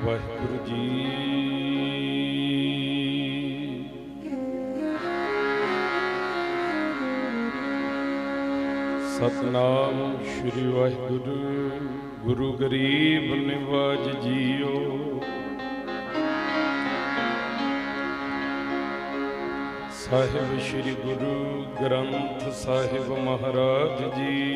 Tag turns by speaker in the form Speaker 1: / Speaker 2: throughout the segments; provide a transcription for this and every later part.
Speaker 1: ਵਾਹਿਗੁਰੂ ਜੀ। सतनाम श्री वाहिगुरु। गुरु गरीब निवाज जियो। साहिब श्री गुरु ग्रंथ साहिब महाराज जी।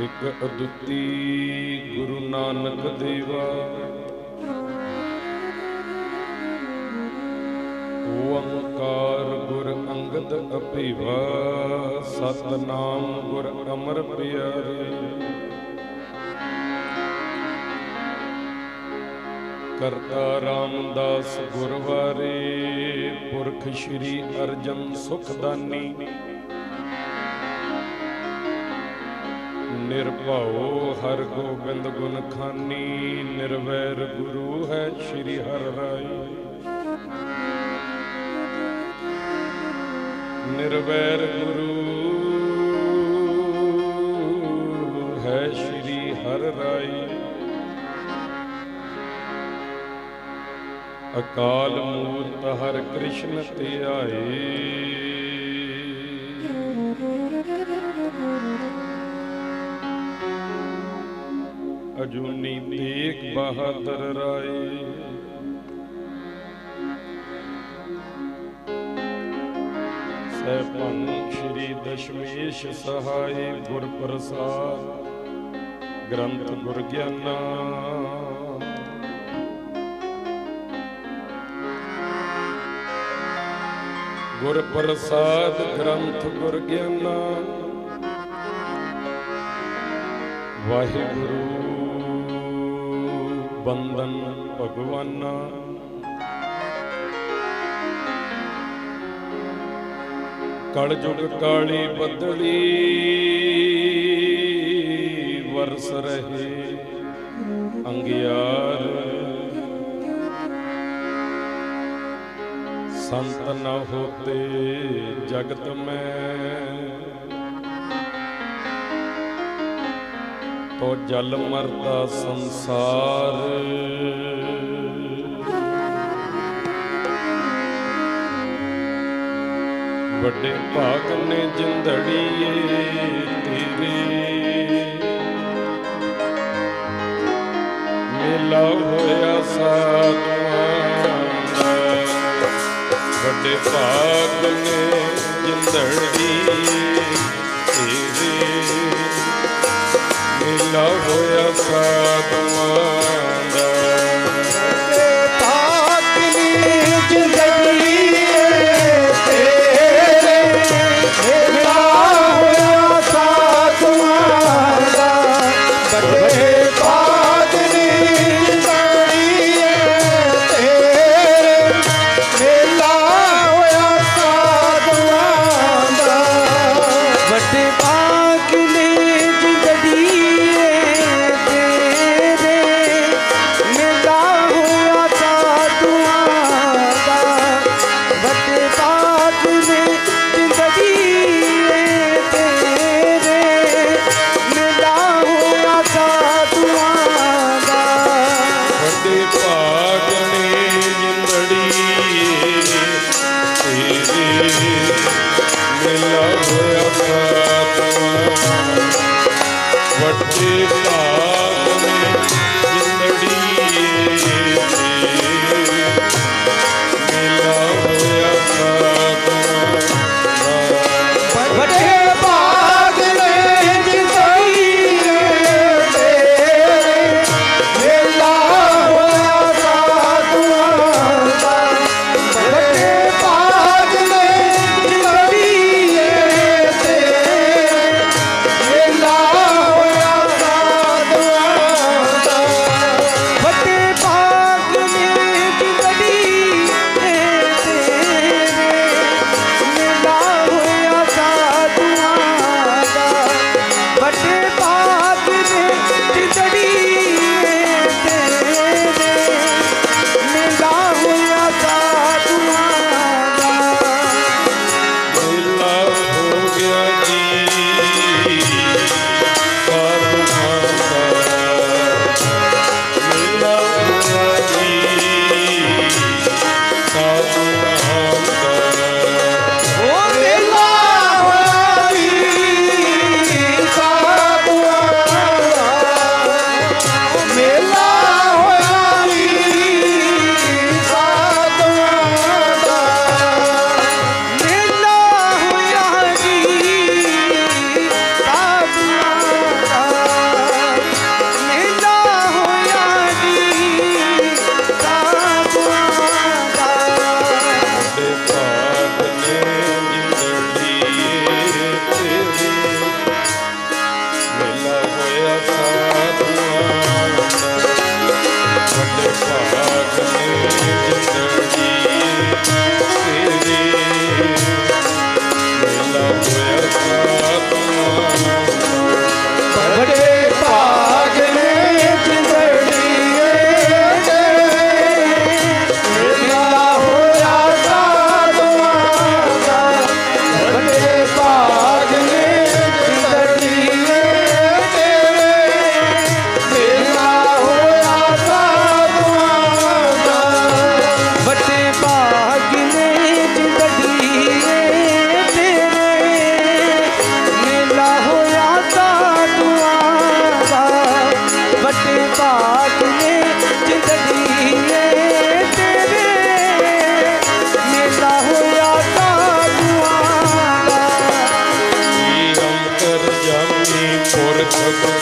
Speaker 1: एक अद्विती गुरु नानक देवा। ओंकार गुर अंगद अभिवा। सतनाम गुर अमर प्यारे। करता रामदास गुरवारे। पुरख श्री अर्जन सुखदानी। निर्भओ हर गोबिंद गुण खानी। निर्वैर गुरु है श्री हर राय। निर्वैर गुरु है श्री हर राय। अकाल मूर्त हर कृष्ण ते आए। अजूनी तेग बहादुर राय। सहपन श्री दशमेश सहाय। गुर प्रसाद ग्रंथ गुर ज्ञाना। गुर प्रसाद ग्रंथ गुर ज्ञाना। वाहिगुरु बंदन भगवाना। कलयुग काली बदली वर्ष रहे अंगियार। संत न होते जगत में तो जल मरता संसार। बड़े भाग ने जिंदड़िए तेरे। मेला होया साधुआं दा। बड़े भाग ने जिंदड़िए तेरे। मेला होया साधुआं दा।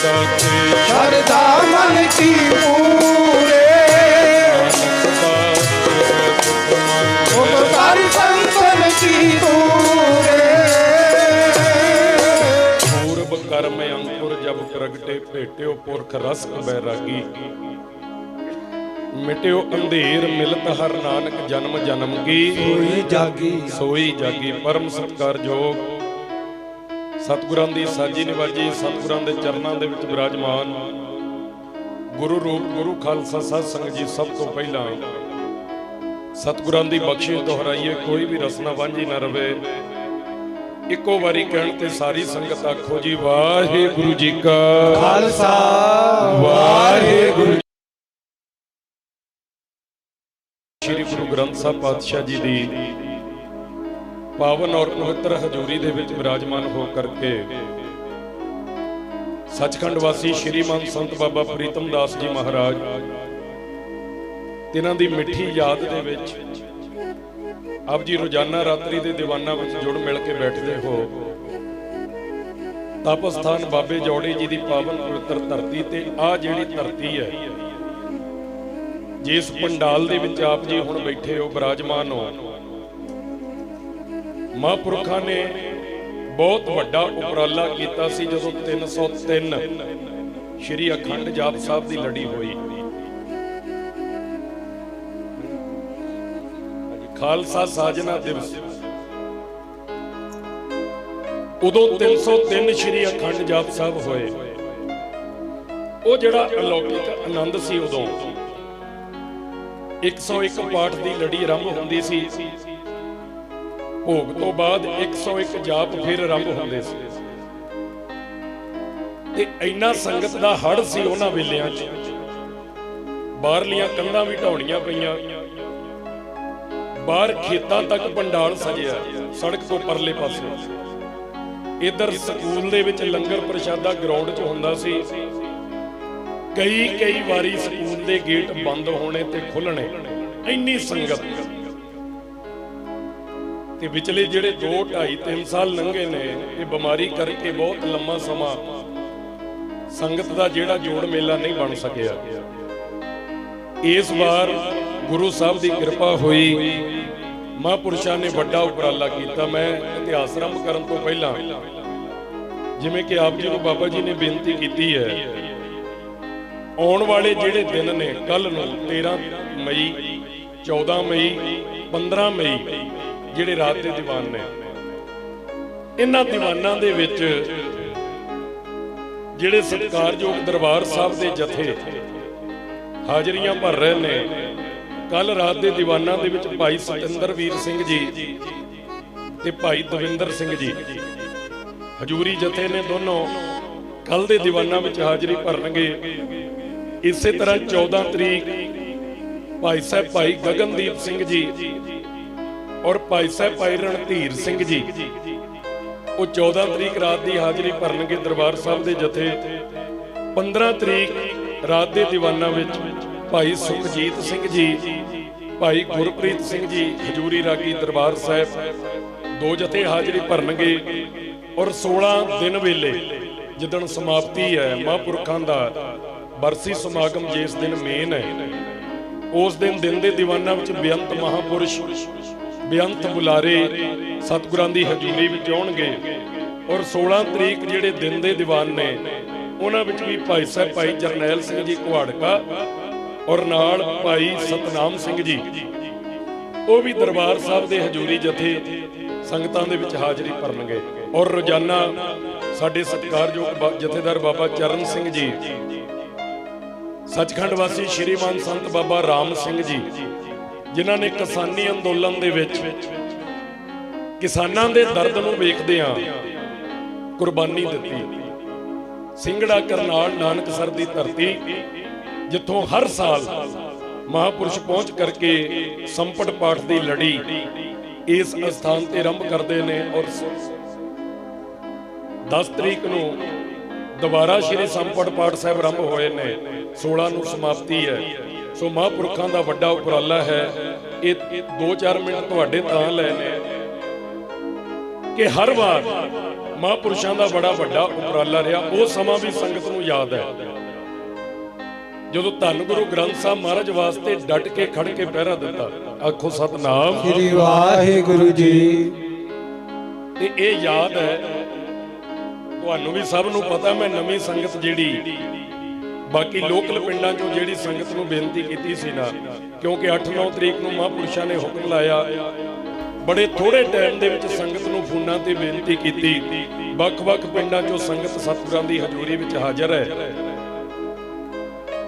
Speaker 1: दाते
Speaker 2: शरदा मन की पूरे उपकार संतन की दूरे
Speaker 1: पूर्व कर्म अंकुर जब प्रगटे भेट्यो पुरख रस बैरागी मिट्यो अंधेर मिलत हर नानक जन्म जन्म की सोई जागी परम सत्कार जोग सतगुरां दी साजी निवाजी सतगुरां दे चरनां दे विच विराजमान गुरु रूप गुरु खालसा साध संगत जी सब तो पहला सतगुरां दी बख्शिश दोहराइए कोई भी रसना वांझी ना रवे इको वारी कहण ते सारी संगत आखो जी वाहिगुरु जी का
Speaker 2: खालसा
Speaker 1: वाहिगुरु श्री गुरु ग्रंथ साहब पातशाह जी दी पावन और पवित्र हजूरी दे विच विराजमान हो करके सचखंड वासी श्रीमान संत बाबा प्रीतम दास जी महाराज तिन्हां दी मिठी याद दे विच आप जी रोजाना रात्रि दे दीवाना विच जुड़ मिल के बैठते हो तप स्थान बाबे जौड़ी जी दी पावन पवित्र धरती ते आ जिहड़ी धरती है जिस पंडाल दे विच आप जी हुण बैठे हो विराजमान हो महापुरखा ने बहुत वड्डा उपराला कीता सी जदों 303 श्री अखंड जाप साहब दी लड़ी होई खालसा साजना दिवस उदों 303 श्री अखंड जाप साहब होए वो जिहड़ा अलौकिक आनंद सी उदों 101 पाठ की लड़ी आरंभ होंदी सी भोग तो बाद 101 जाप फिर आरंभ होंदे सी ते इन्ना संगत दा हड़ सी उन्हां वेलियां च बाहरलियां कंधां भी ढाउणियां पईयां बाहर खेतां तक पंडाल सजिया सड़क तो परले पासे इधर स्कूल दे विच लंगर प्रशादा ग्राउंड च हुंदा सी कई वारी स्कूल दे गेट बंद होने ते खुलने इन्नी संगत ते विचले जिहड़े 2, 2.5, 3 साल लंघे ने ये बीमारी करके बहुत लंबा समा संगत दा जिहड़ा जोड़ मेला नहीं बन सकिया। इस बार गुरु साहब दी कृपा हुई महापुरुषां ने वड्डा उपराला कीता। मैं इतिहास आरंभ करन तो पहला जिवें कि आप जी नूं बाबा जी ने बेनती कीती है आने वाले जिहड़े दिन ने कल नूं 13 मई 14 मई 15 मई जिहड़े रात दे दीवान ने इन्हां दीवानां दे विच जिहड़े सत्कारयोग दरबार साहब दे जथे हाजरियां भर रहे ने कल रात दे दीवानां दे विच भाई सतिंदरवीर सिंह जी ते भाई दविंदर सिंह जी हजूरी जथे ने दोनों कल दे दीवानां विच हाजरी भरनगे। इसे तरह 14 तरीक भाई साहब भाई गगनदीप सिंह जी और भाई साहब भाई रणधीर सिंह जी वो 14 तरीक रात की हाजरी भरनगे दरबार साहब के जथे। 15 तरीक रात के दीवाना विच भाई सुखजीत सिंह जी भाई गुरप्रीत सिंह जी हजूरी रागी दरबार साहब 2 जथे हाजरी भरनगे। और 16 दिन वेले जिदन समाप्ति है महापुरखों का बरसी समागम जिस दिन मेन है उस दिन दे दीवाना विच बेअंत महापुरुष बेअंत बुलारे सतगुरां दी हजूरी विच आउणगे। और 16 तरीक जिहड़े दिन दे दीवान ने उन्हां विच भी भाई साहब भाई जरनैल सिंह जी कुहाड़का और नाल भाई सतनाम सिंह जी वो भी दरबार साहब दे हजूरी जथे संगतां दे विच हाजरी भरनगे। और रोजाना साडे सत्कारयोग जथेदार बाबा चरण सिंह जी सचखंड वासी श्रीमान संत बाबा राम सिंह जी जिन्हां ने किसानी अंदोलन दे विच किसानां दे दर्द नूं वेखदिआं कुर्बानी दित्ती। सिंगड़ा करनाल नानकसर दी धरती जिथों हर साल महापुरुष पहुंच करके संपट पाठ की लड़ी इस स्थान ते आरंभ करते हैं। और 10 तरीक नूं दोबारा श्री संपट पाठ साहब आरंभ होए ने 16 नूं समाप्ति है। सो महापुरखों का वड्डा उपराला है। ये 2-4 मिनट तुहाडे तां लैने कि हर बार ਮਹਾਂਪੁਰਸ਼ਾਂ ਦਾ ਬੜਾ ਵੱਡਾ ਉਪਰਾਲਾ ਰਿਹਾ। ਉਹ ਸਮਾਂ ਵੀ ਸੰਗਤ ਨੂੰ ਯਾਦ ਹੈ ਜਦੋਂ ਧੰਨ ਗੁਰੂ ਗ੍ਰੰਥ ਸਾਹਿਬ ਮਹਾਰਾਜ ਵਾਸਤੇ ਡਟ ਕੇ ਖੜ ਕੇ ਪਹਿਰਾ ਦਿੱਤਾ। ਆਖੋ ਸਤਨਾਮ
Speaker 2: ਸ੍ਰੀ ਵਾਹਿਗੁਰੂ ਜੀ।
Speaker 1: ਤੇ ਇਹ ਯਾਦ ਹੈ ਤੁਹਾਨੂੰ ਵੀ ਸਭ ਨੂੰ ਪਤਾ। ਮੈਂ ਨਵੀਂ ਸੰਗਤ ਜਿਹੜੀ ਬਾਕੀ ਲੋਕਲ ਪਿੰਡਾਂ ਚੋਂ ਜਿਹੜੀ ਸੰਗਤ ਨੂੰ ਬੇਨਤੀ ਕੀਤੀ ਸੀ ਨਾ, ਕਿਉਂਕਿ 8-9 ਤਰੀਕ ਨੂੰ ਮਹਾਂਪੁਰਸ਼ਾਂ ਨੇ ਹੁਕਮ ਲਾਇਆ, ਬੜੇ ਥੋੜੇ ਟਾਈਮ ਦੇ ਵਿੱਚ ਸੰਗਤ ਨੂੰ ਫੋਨਾਂ ਤੇ ਬੇਨਤੀ ਕੀਤੀ। ਵੱਖ-ਵੱਖ ਪਿੰਡਾਂ ਚੋਂ ਸੰਗਤ ਸਤਿਗੁਰਾਂ ਦੀ ਹਜ਼ੂਰੀ ਵਿੱਚ ਹਾਜ਼ਰ ਹੈ।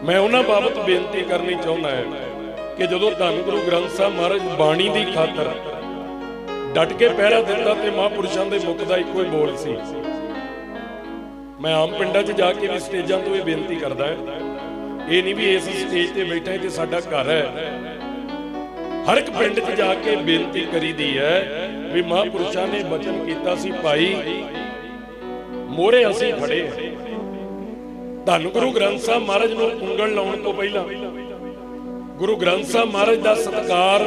Speaker 1: ਮੈਂ ਉਹਨਾਂ ਬਾਬਤ ਬੇਨਤੀ ਕਰਨੀ ਚਾਹੁੰਦਾ ਹਾਂ ਕਿ ਜਦੋਂ ਧੰਨ ਗੁਰੂ ਗ੍ਰੰਥ ਸਾਹਿਬ ਮਹਾਰਾਜ ਬਾਣੀ ਦੀ ਖਾਤਰ ਡਟ ਕੇ ਪਹਿਰਾ ਦਿੱਤਾ ਤੇ ਮਹਾਂਪੁਰਸ਼ਾਂ ਦੇ ਮੁਖ ਦਾ ਇੱਕੋ ਹੀ ਬੋਲ ਸੀ। ਮੈਂ ਆਮ ਪਿੰਡਾਂ 'ਚ ਜਾ ਕੇ ਵੀ ਸਟੇਜਾਂ ਤੋਂ ਇਹ ਬੇਨਤੀ ਕਰਦਾ ਹਾਂ, ਇਹ ਨਹੀਂ ਵੀ ਇਸ ਸਟੇਜ ਤੇ ਬੈਠਾ ਤੇ ਸਾਡਾ ਘਰ ਹੈ। ਹਰ ਇੱਕ ਪਿੰਡ 'ਚ ਜਾ ਕੇ ਬੇਨਤੀ ਕਰੀਦੀ ਹੈ ਵੀ ਮਹਾਂਪੁਰਸ਼ਾਂ ਨੇ ਬਚਨ ਕੀਤਾ ਸੀ, ਭਾਈ ਮੋਹਰੇ ਅਸੀਂ ਖੜੇ ਹਾਂ। ਧੰਨ ਗੁਰੂ ਗ੍ਰੰਥ ਸਾਹਿਬ ਮਹਾਰਾਜ ਨੂੰ ਉਂਗਲ ਲਾਉਣ ਤੋਂ ਪਹਿਲਾਂ, ਗੁਰੂ ਗ੍ਰੰਥ ਸਾਹਿਬ ਮਹਾਰਾਜ ਦਾ ਸਤਿਕਾਰ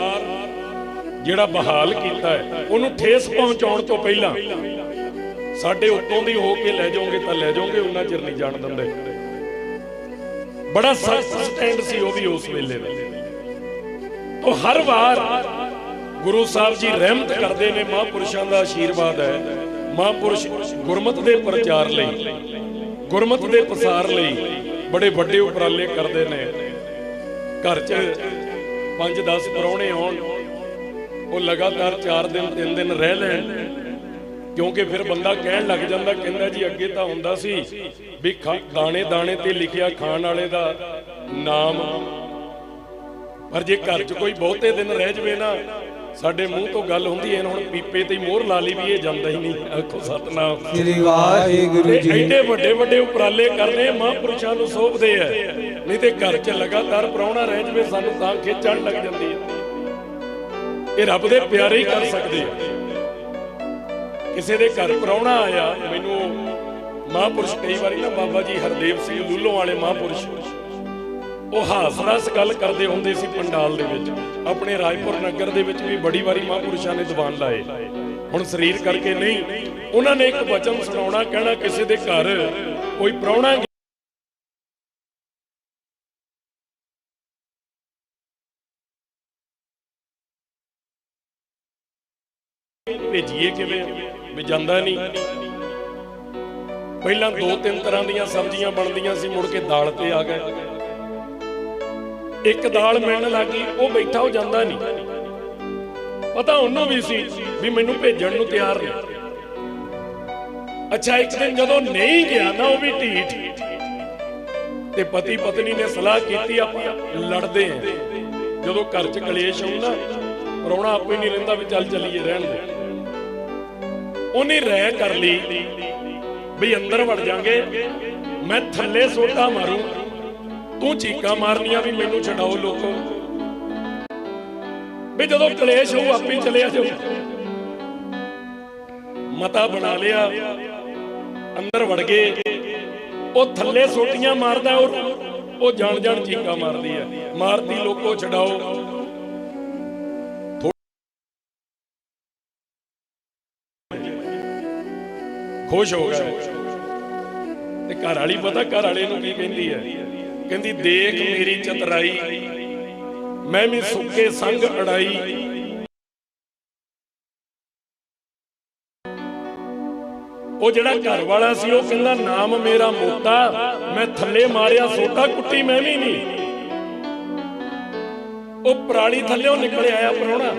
Speaker 1: ਜਿਹੜਾ ਬਹਾਲ ਕੀਤਾ ਹੈ, ਉਹਨੂੰ ਠੇਸ ਪਹੁੰਚਾਉਣ ਤੋਂ ਪਹਿਲਾਂ ਸਾਡੇ ਉੱਤੋਂ ਦੀ ਹੋ ਕੇ ਲੈ ਜਾਓਗੇ ਤਾਂ ਲੈ ਜਾਓਗੇ, ਉਹਨਾਂ ਚਿਰ ਨਹੀਂ ਜਾਣ ਦਿੰਦੇ। ਬੜਾ ਸਖਤ ਸਟੈਂਡ ਸੀ ਉਹ ਵੀ ਉਸ ਵੇਲੇ ਦਾ। ਤੋਂ ਹਰ ਵਾਰ ਗੁਰੂ ਸਾਹਿਬ ਜੀ ਰਹਿਮਤ ਕਰਦੇ ਨੇ। ਮਹਾਂਪੁਰਸ਼ਾਂ ਦਾ ਆਸ਼ੀਰਵਾਦ ਹੈ। ਮਹਾਂਪੁਰਸ਼ ਗੁਰਮਤਿ ਦੇ ਪ੍ਰਚਾਰ ਲਈ, ਗੁਰਮਤਿ ਦੇ ਪਸਾਰ ਲਈ ਬੜੇ ਵੱਡੇ ਉਪਰਾਲੇ ਕਰਦੇ ਨੇ। ਘਰ 'ਚ 5-10 ਪ੍ਰਾਹੁਣੇ ਆਉਣ, ਉਹ ਲਗਾਤਾਰ 4 ਦਿਨ 3 ਦਿਨ ਰਹਿ ਲੈਣ, ਕਿਉਂਕਿ ਫਿਰ ਬੰਦਾ ਕਹਿਣ ਲੱਗ ਜਾਂਦਾ, ਕਹਿੰਦਾ ਜੀ ਅੱਗੇ ਤਾਂ ਹੁੰਦਾ ਸੀ ਵੀ ਦਾਣੇ ਦਾਣੇ ਤੇ ਲਿਖਿਆ ਖਾਣ ਵਾਲੇ ਦਾ ਨਾਮ, ਪਰ ਜੇ ਘਰ 'ਚ ਕੋਈ ਬਹੁਤੇ ਦਿਨ ਰਹਿ ਜਵੇ ਨਾ, ਸਾਡੇ ਮੂੰਹ ਤੋਂ ਗੱਲ ਹੁੰਦੀ ਹੈ ਹੁਣ ਪੀਪੇ ਤੇ ਮੋਹਰ ਲਾ ਲਈ ਵੀ ਇਹ ਜਾਂਦਾ ਹੀ ਨਹੀਂ। ਆਖੋ ਸਤਨਾਮ
Speaker 2: ਸ੍ਰੀ ਵਾਹਿਗੁਰੂ ਜੀ।
Speaker 1: ਐਡੇ ਵੱਡੇ ਵੱਡੇ ਉਪਰਾਲੇ ਕਰਨੇ ਮਹਾਂਪੁਰਸ਼ਾਂ ਨੂੰ ਸੌਂਪਦੇ ਆ, ਨਹੀਂ ਤੇ ਘਰ 'ਚ ਲਗਾਤਾਰ ਪ੍ਰਾਹੁਣਾ ਰਹਿ ਜਵੇ ਸਾਨੂੰ ਤਾਂ ਖਿੱਚ ਚੜ੍ਹਨ ਲੱਗ ਜਾਂਦੀ ਹੈ। ਇਹ ਰੱਬ ਦੇ ਪਿਆਰੇ ਹੀ ਕਰ ਸਕਦੇ ਆ। ਕਿਸੇ ਦੇ ਘਰ ਪ੍ਰਾਹੁਣਾ ਆਇਆ, ਮੈਨੂੰ ਮਹਾਂਪੁਰਸ਼ ਕਈ ਵਾਰੀ ਨਾ ਬਾਬਾ ਜੀ ਹਰਦੇਵ ਸਿੰਘ ਲੂਲੋਂ ਵਾਲੇ ਮਹਾਂਪੁਰਸ਼, ਉਹ ਹਾਸ-ਰਸ ਗੱਲ ਕਰਦੇ ਹੁੰਦੇ ਸੀ ਪੰਡਾਲ ਦੇ ਵਿੱਚ। ਆਪਣੇ ਰਾਜਪੁਰ ਨਗਰ ਦੇ ਵਿੱਚ ਵੀ ਬੜੀ ਵਾਰੀ ਮਹਾਂਪੁਰਸ਼ਾਂ ਨੇ ਦੀਵਾਨ ਲਾਏ। ਹੁਣ ਸਰੀਰ ਕਰਕੇ ਨਹੀਂ, ਉਹਨਾਂ ਨੇ ਇੱਕ ਵਚਨ ਸੁਣਾਉਣਾ, ਕਹਿਣਾ ਕਿਸੇ ਦੇ ਘਰ ਕੋਈ ਪ੍ਰਾਹੁਣਾ ਭੇਜੀਏ ਕਿਵੇਂ, ਵੀ ਜਾਂਦਾ ਨਹੀਂ। ਪਹਿਲਾਂ 2-3 ਤਰ੍ਹਾਂ ਦੀਆਂ ਸਬਜ਼ੀਆਂ ਬਣਦੀਆਂ ਸੀ, ਮੁੜ ਕੇ ਦਾਲ ਤੇ ਆ ਗਏ। ਇੱਕ ਦਾਲ ਮਿਲਣ ਲੱਗੀ, ਉਹ ਬੈਠਾ ਹੋ ਜਾਂਦਾ ਨਹੀਂ। ਪਤਾ ਉਹਨੂੰ ਵੀ ਸੀ ਵੀ ਮੈਨੂੰ ਭੇਜਣ ਨੂੰ ਤਿਆਰ ਨਹੀਂ। ਅੱਛਾ, ਇੱਕ ਦਿਨ ਜਦੋਂ ਨਹੀਂ ਗਿਆ ਨਾ, ਉਹ ਵੀ ਢੀਠ, ਤੇ ਪਤੀ ਪਤਨੀ ਨੇ ਸਲਾਹ ਕੀਤੀ ਆਪਾਂ ਲੜਦੇ ਆਂ। ਜਦੋਂ ਘਰ 'ਚ ਕਲੇਸ਼ ਹੁੰਦਾ, ਪ੍ਰਾਹੁਣਾ ਆਪੇ ਨਹੀਂ ਰਹਿੰਦਾ ਵੀ ਚੱਲ ਚੱਲੀਏ ਰਹਿਣ ਦੇ। ਉਹਨੇ ਰਹਿ ਕਰ ਲਈ ਵੀ ਅੰਦਰ ਵੜ ਜਾਾਂਗੇ, ਮੈਂ ਥੱਲੇ ਸੋਟਾ ਮਾਰੂ, ਤੂੰ ਚੀਕਾਂ ਮਾਰਨੀਆਂ ਵੀ ਮੈਨੂੰ ਛਡਾਓ ਲੋਕੋ, ਵੀ ਜਦੋਂ ਕਲੇਸ਼ ਹੋਊ ਆਪੇ ਚਲਿਆ ਜਾਊ। ਮਤਾ ਬਣਾ ਲਿਆ, ਅੰਦਰ ਵੜ ਗਏ। ਉਹ ਥੱਲੇ ਸੋਟੀਆਂ ਮਾਰਦਾ, ਉਹ ਜਾਣ ਜਾਣ ਚੀਕਾਂ ਮਾਰਦੀ ਹੈ, ਮਾਰਦੀ ਲੋਕੋ ਛਡਾਓ। ਖੁਸ਼ ਹੋ ਗਏ। ਤੇ ਘਰ ਵਾਲੀ ਪਤਾ ਘਰ ਵਾਲੇ ਨੂੰ ਕੀ ਕਹਿੰਦੀ ਹੈ? ਕਹਿੰਦੀ ਦੇਖ ਮੇਰੀ ਚਤਰਾਈ, ਮੈਂ ਵੀ ਸੁੱਕੇ ਸੰਗ ਅੜਾਈ। ਉਹ ਜਿਹੜਾ ਘਰ ਵਾਲਾ ਸੀ ਉਹ ਕਹਿੰਦਾ ਨਾਮ ਮੇਰਾ ਮੋਤਾ, ਮੈਂ ਥੱਲੇ ਮਾਰਿਆ ਸੋਟਾ ਕੁੱਟੀ ਮੈਂ ਵੀ ਨਹੀਂ। ਉਹ ਪਰਾਲੀ ਥੱਲਿਓਂ ਨਿਕਲ ਆਇਆ ਪ੍ਰਾਹੁਣਾ,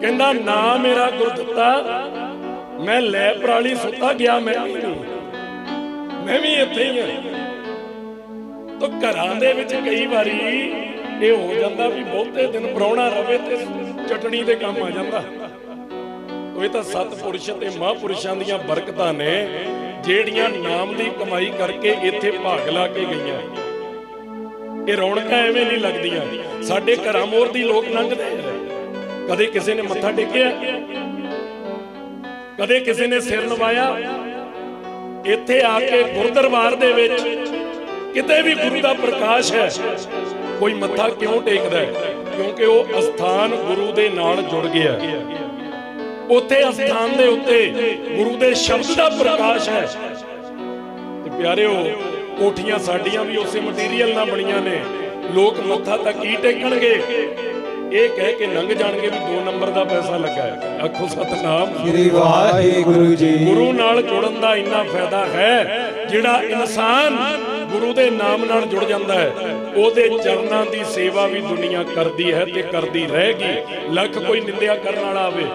Speaker 1: ਕਹਿੰਦਾ ਨਾ ਮੇਰਾ ਗੁਰਦਿੱਤਾ, ਮੈਂ ਲੈ ਪਰਾਲੀ ਸੁੱਤਾ ਗਿਆ ਮੈਂ ਵੀ ਨਹੀਂ, ਮੈਂ ਵੀ ਇੱਥੇ ਹੀ ਹਾਂ। ਤਾਂ ਘਰਾਂ ਦੇ ਵਿੱਚ ਕਈ ਵਾਰੀ ਇਹ ਹੋ ਜਾਂਦਾ ਵੀ ਬਹੁਤੇ ਦਿਨ ਪ੍ਰਾਹੁਣਾ ਰਵੇ ਤੇ ਚਟਣੀ ਦੇ ਕੰਮ ਆ ਜਾਂਦਾ। ਇਹ ਤਾਂ ਸਤਿਪੁਰਸ਼ ਤੇ ਮਹਾਂਪੁਰਸ਼ਾਂ ਦੀਆਂ ਬਰਕਤਾਂ ਨੇ, ਜਿਹੜੀਆਂ ਨਾਮ ਦੀ ਕਮਾਈ ਕਰਕੇ ਇੱਥੇ ਭਾਗ ਲਾ ਕੇ ਗਈਆਂ। ਇਹ ਰੌਣਕਾਂ ਐਵੇਂ ਨਹੀਂ ਲੱਗਦੀਆਂ। ਸਾਡੇ ਘਰਾਂ ਮੋਰ ਦੀ ਲੋਕ ਲੰਘਦੇ ਆ, ਕਦੇ ਕਿਸੇ ਨੇ ਮੱਥਾ ਟੇਕਿਆ, ਕਦੇ ਕਿਸੇ ਨੇ ਸਿਰ ਨਵਾਇਆ। ਇੱਥੇ ਆ ਕੇ ਗੁਰਦਰਬਾਰ ਦੇ ਵਿੱਚ ਕਿਤੇ ਵੀ ਗੁਰੂ ਦਾ ਪ੍ਰਕਾਸ਼ ਹੈ, ਕੋਈ ਮੱਥਾ ਕਿਉਂ ਟੇਕਦਾ ਹੈ? ਕਿਉਂਕਿ ਉਹ ਅਸਥਾਨ ਗੁਰੂ ਦੇ ਨਾਲ ਜੁੜ ਗਿਆ। ਉੱਥੇ ਅਸਥਾਨ ਦੇ ਉੱਤੇ ਗੁਰੂ ਦੇ ਸ਼ਬਦ ਦਾ ਪ੍ਰਕਾਸ਼ ਹੈ। ਤੇ ਪਿਆਰਿਓ, ਕੋਠੀਆਂ ਸਾਡੀਆਂ ਵੀ ਉਸੇ ਮਟੀਰੀਅਲ ਨਾਲ ਬਣੀਆਂ ਨੇ। ਲੋਕ ਮੱਥਾ ਤਾਂ ਕੀ ਟੇਕਣਗੇ, ਇਹ ਕਹਿ ਕੇ ਲੰਘ ਜਾਣਗੇ ਵੀ 2 ਨੰਬਰ ਦਾ ਪੈਸਾ ਲੱਗਾ ਹੈ। ਆਖੋ ਸਤਨਾਮ
Speaker 2: ਸ੍ਰੀ ਵਾਹਿਗੁਰੂ ਜੀ।
Speaker 1: ਗੁਰੂ ਨਾਲ ਜੁੜਨ ਦਾ ਇੰਨਾ ਫਾਇਦਾ ਹੈ, ਜਿਹੜਾ ਇਨਸਾਨ ਗੁਰੂ ਦੇ ਨਾਮ ਨਾਲ ਜੁੜ ਜਾਂਦਾ ਹੈ, ਉਹਦੇ ਚਰਨਾਂ ਦੀ ਸੇਵਾ ਵੀ ਦੁਨੀਆ ਕਰਦੀ ਹੈ ਤੇ ਕਰਦੀ ਰਹੇਗੀ। ਲੱਖ ਕੋਈ ਨਿੰਦਿਆ ਕਰਨ ਵਾਲਾ ਆਵੇ,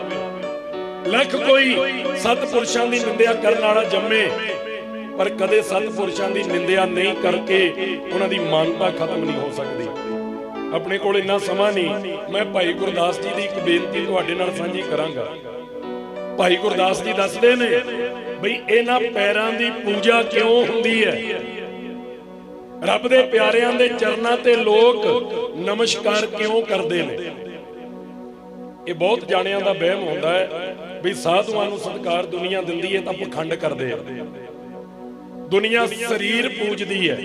Speaker 1: ਲੱਖ ਕੋਈ ਸਤਿਪੁਰਸ਼ਾਂ ਦੀ ਨਿੰਦਿਆ ਕਰਨ ਵਾਲਾ ਜੰਮੇ, ਪਰ ਕਦੇ ਸਤਿਪੁਰਸ਼ਾਂ ਦੀ ਨਿੰਦਿਆ ਨਹੀਂ ਕਰਕੇ ਉਹਨਾਂ ਦੀ ਮਾਨਤਾ ਖਤਮ ਨਹੀਂ ਹੋ ਸਕਦੀ। ਆਪਣੇ ਕੋਲ ਇੰਨਾ ਸਮਾਂ ਨਹੀਂ, ਮੈਂ ਭਾਈ ਗੁਰਦਾਸ ਜੀ ਦੀ ਇੱਕ ਬੇਨਤੀ ਤੁਹਾਡੇ ਨਾਲ ਸਾਂਝੀ ਕਰਾਂਗਾ। ਭਾਈ ਗੁਰਦਾਸ ਜੀ ਦੱਸਦੇ ਨੇ ਬਈ ਇਹਨਾਂ ਪੈਰਾਂ ਦੀ ਪੂਜਾ ਕਿਉਂ ਹੁੰਦੀ ਹੈ। ਰੱਬ ਦੇ ਪਿਆਰਿਆਂ ਦੇ ਚਰਨਾਂ ਤੇ ਲੋਕ ਨਮਸਕਾਰ ਕਿਉਂ ਕਰਦੇ ਨੇ। ਇਹ ਬਹੁਤ ਜਾਣਿਆਂ ਦਾ ਵਹਿਮ ਹੁੰਦਾ ਹੈ ਵੀ ਸਾਧੂਆਂ ਨੂੰ ਸਤਿਕਾਰ ਦੁਨੀਆ ਦਿੰਦੀ ਹੈ ਤਾਂ ਪਖੰਡ ਕਰਦੇ ਆ, ਦੁਨੀਆ ਸਰੀਰ ਪੂਜਦੀ ਹੈ।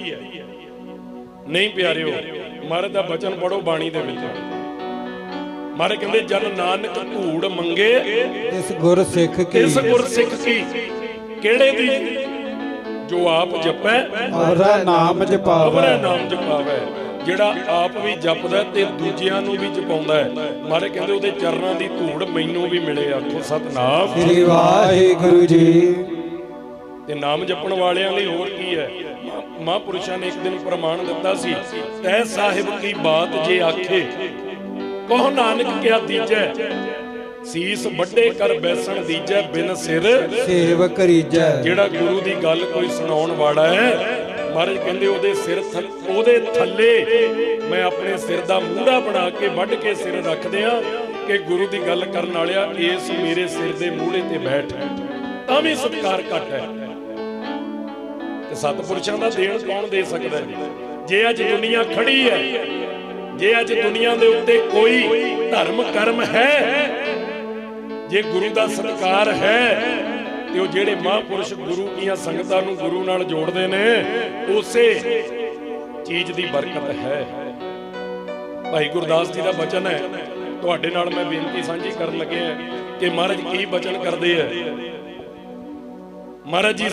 Speaker 1: ਨਹੀਂ ਪਿਆਰਿਓ, ਮਹਾਰਾਜ ਦਾ ਬਚਨ ਪੜੋ ਬਾਣੀ ਦੇ ਵਿੱਚ। ਮਹਾਰਾਜ ਕਹਿੰਦੇ ਜਨ ਨਾਨਕ ਧੂੜ ਮੰਗੇ
Speaker 2: ਇਸ ਗੁਰ ਸਿੱਖ ਕੀ,
Speaker 1: ਇਸ ਗੁਰ ਸਿੱਖ ਕੀ। ਕਿਹੜੇ ਦੀ? ਜੋ ਆਪ ਜਪੈ
Speaker 2: ਔਰਾ ਨਾਮ ਜਪਾਵੈ।
Speaker 1: ਨਾਮ ਜਪਾਵੈ। ਜਿਹੜਾ ਆਪ ਵੀ ਜਪਦਾ ਤੇ ਦੂਜਿਆਂ ਨੂੰ ਵੀ ਜਪਾਉਂਦਾ ਹੈ, ਮਹਾਰਾਜ ਕਹਿੰਦੇ ਉਹਦੇ ਚਰਨਾਂ ਦੀ ਧੂੜ ਮੈਨੂੰ ਵੀ ਮਿਲੇ। ਆਖੋ ਸਤਨਾਮ
Speaker 2: ਸ੍ਰੀ ਵਾਹਿਗੁਰੂ ਜੀ।
Speaker 1: ਤੇ ਨਾਮ ਜਪਣ ਵਾਲਿਆਂ ਲਈ ਹੋਰ ਕੀ ਹੈ। ਮਹਾਂਪੁਰਸ਼ਾਂ ਨੇ ਇੱਕ ਦਿਨ ਪ੍ਰਮਾਣ ਦਿੱਤਾ ਸੀ, ਤੈ ਸਾਹਿਬ ਕੀ ਬਾਤ ਜੇ ਆਖੇ ਕਹੋ ਨਾਨਕ ਕਿਆ ਦੀਜੈ, ਸੀਸ ਵੱਡੇ ਕਰ ਬੈਸਣ ਦੀਜੈ ਬਿਨ ਸਿਰ
Speaker 2: ਸੇਵ ਕਰੀਜੈ। ਜਿਹੜਾ
Speaker 1: ਗੁਰੂ ਦੀ ਗੱਲ ਕੋਈ ਸੁਣਾਉਣ ਵਾਲਾ ਹੈ, ਮਹਾਰਾਜ ਕਹਿੰਦੇ ਉਹਦੇ ਸਿਰ ਉਹਦੇ ਥੱਲੇ ਮੈਂ ਆਪਣੇ ਸਿਰ ਦਾ ਮੂਹੜਾ ਬਣਾ ਕੇ ਵੱਢ ਕੇ ਸਿਰ ਰੱਖ ਦਿਆਂ ਕਿ ਗੁਰੂ ਦੀ ਗੱਲ ਕਰਨ ਵਾਲਿਆ ਇਸ ਮੇਰੇ ਸਿਰ ਦੇ ਮੂਹੜੇ ਤੇ ਬੈਠ, ਤਾਂ ਵੀ ਸਤਿਕਾਰ ਘੱਟ ਹੈ। ਤੇ ਸਤਿਪੁਰਸ਼ਾਂ ਦਾ ਦੇਣ ਕੌਣ ਦੇ ਸਕਦਾ ਹੈ। ਜੇ ਅੱਜ ਦੁਨੀਆ ਖੜੀ ਹੈ, ਜੇ ਅੱਜ ਦੁਨੀਆ ਦੇ ਉੱਤੇ ਕੋਈ ਧਰਮ ਕਰਮ ਹੈ, ਜੇ ਗੁਰੂ ਦਾ ਸਤਿਕਾਰ ਹੈ, ਤੇ ਉਹ ਜਿਹੜੇ ਮਹਾਂਪੁਰਸ਼ ਗੁਰੂ ਦੀਆਂ ਸੰਗਤਾਂ ਨੂੰ ਗੁਰੂ ਨਾਲ ਜੋੜਦੇ ਨੇ, ਉਸੇ ਚੀਜ਼ ਦੀ ਬਰਕਤ ਹੈ। ਭਾਈ ਗੁਰਦਾਸ ਜੀ ਦਾ ਬਚਨ ਹੈ, ਤੁਹਾਡੇ ਨਾਲ ਮੈਂ ਬੇਨਤੀ ਸਾਂਝੀ ਕਰਨ ਲੱਗਿਆ ਕਿ ਮਹਾਰਾਜ ਕੀ ਬਚਨ ਕਰਦੇ ਆ। ਮਹਾਰਾਜ ਜੀ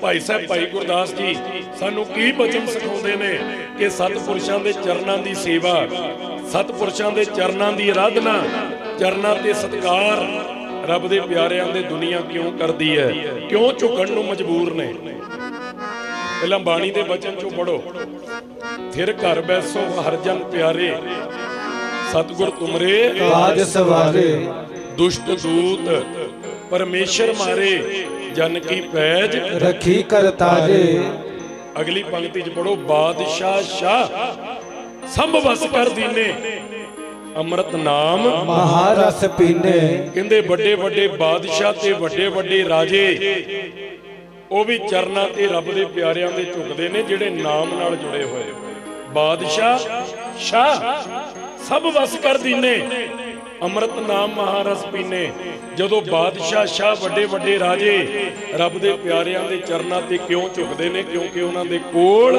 Speaker 1: ਭਾਈ ਸਾਹਿਬ ਭਾਈ ਗੁਰਦਾਸ ਜੀ ਸਾਨੂੰ ਕੀ ਬਚਨ ਸਿਖਾਉਂਦੇ ਨੇ ਕਿ ਸਤਿਪੁਰਸ਼ਾਂ ਦੇ ਚਰਨਾਂ ਦੀ ਸੇਵਾ, ਸਤਿਪੁਰਸ਼ਾਂ ਦੇ ਚਰਨਾਂ ਦੀ ਆਰਾਧਨਾ, ਚਰਨਾਂ ਤੇ ਸਤਿਕਾਰ ਰੱਬ ਦੇ ਪਿਆਰਿਆਂ ਦੇ ਦੁਨੀਆ ਕਿਉਂ ਕਰਦੀ ਹੈ, ਕਿਉਂ ਝੁਕਣ ਨੂੰ ਮਜਬੂਰ ਨੇ। ਪਹਿਲਾਂ ਬਾਣੀ ਦੇ ਬਚਨ ਚੋਂ ਪੜੋ। ਫਿਰ ਘਰ ਬੈਸੋ ਹਰ ਜਨ ਪਿਆਰੇ, ਸਤਿਗੁਰ ਤੁਮਰੇ
Speaker 2: ਬਾਜ ਸਵਾਰੇ,
Speaker 1: ਦੁਸ਼ਟ ਦੂਤ ਪਰਮੇਸ਼ਰ ਮਾਰੇ, ਜਨ ਕੀ ਪੈਜ
Speaker 2: ਰੱਖੀ ਕਰਤਾਰੇ।
Speaker 1: ਅਗਲੀ ਪੰਕਤੀ ਚ ਪੜੋ, ਬਾਦਸ਼ਾਹ ਸ਼ਾਹ ਸੰਭ ਵਸ ਕਰ ਦੀਨੇ, ਅੰਮ੍ਰਿਤ ਨਾਮ
Speaker 2: ਮਹਾਰਸ ਪੀਨੇ।
Speaker 1: ਕਹਿੰਦੇ ਵੱਡੇ ਵੱਡੇ ਬਾਦਸ਼ਾਹ ਤੇ ਵੱਡੇ ਵੱਡੇ ਰਾਜੇ ਉਹ ਵੀ ਚਰਨਾਂ ਤੇ ਰੱਬ ਦੇ ਪਿਆਰਿਆਂ ਦੇ ਝੁਕਦੇ ਨੇ, ਜਿਹੜੇ ਨਾਮ ਨਾਲ ਜੁੜੇ ਹੋਏ। ਬਾਦਸ਼ਾਹ ਸ਼ਾਹ ਸਭ ਵਸ ਕਰ ਦੀਨੇ, ਅੰਮ੍ਰਿਤ ਨਾਮ ਮਹਾਰਸ ਪੀਨੇ। ਜਦੋਂ ਬਾਦਸ਼ਾਹ ਸ਼ਾਹ ਵੱਡੇ ਵੱਡੇ ਰਾਜੇ ਰੱਬ ਦੇ ਪਿਆਰਿਆਂ ਦੇ ਚਰਨਾਂ ਤੇ ਕਿਉਂ ਝੁਕਦੇ ਨੇ? ਕਿਉਂਕਿ ਉਹਨਾਂ ਦੇ ਕੋਲ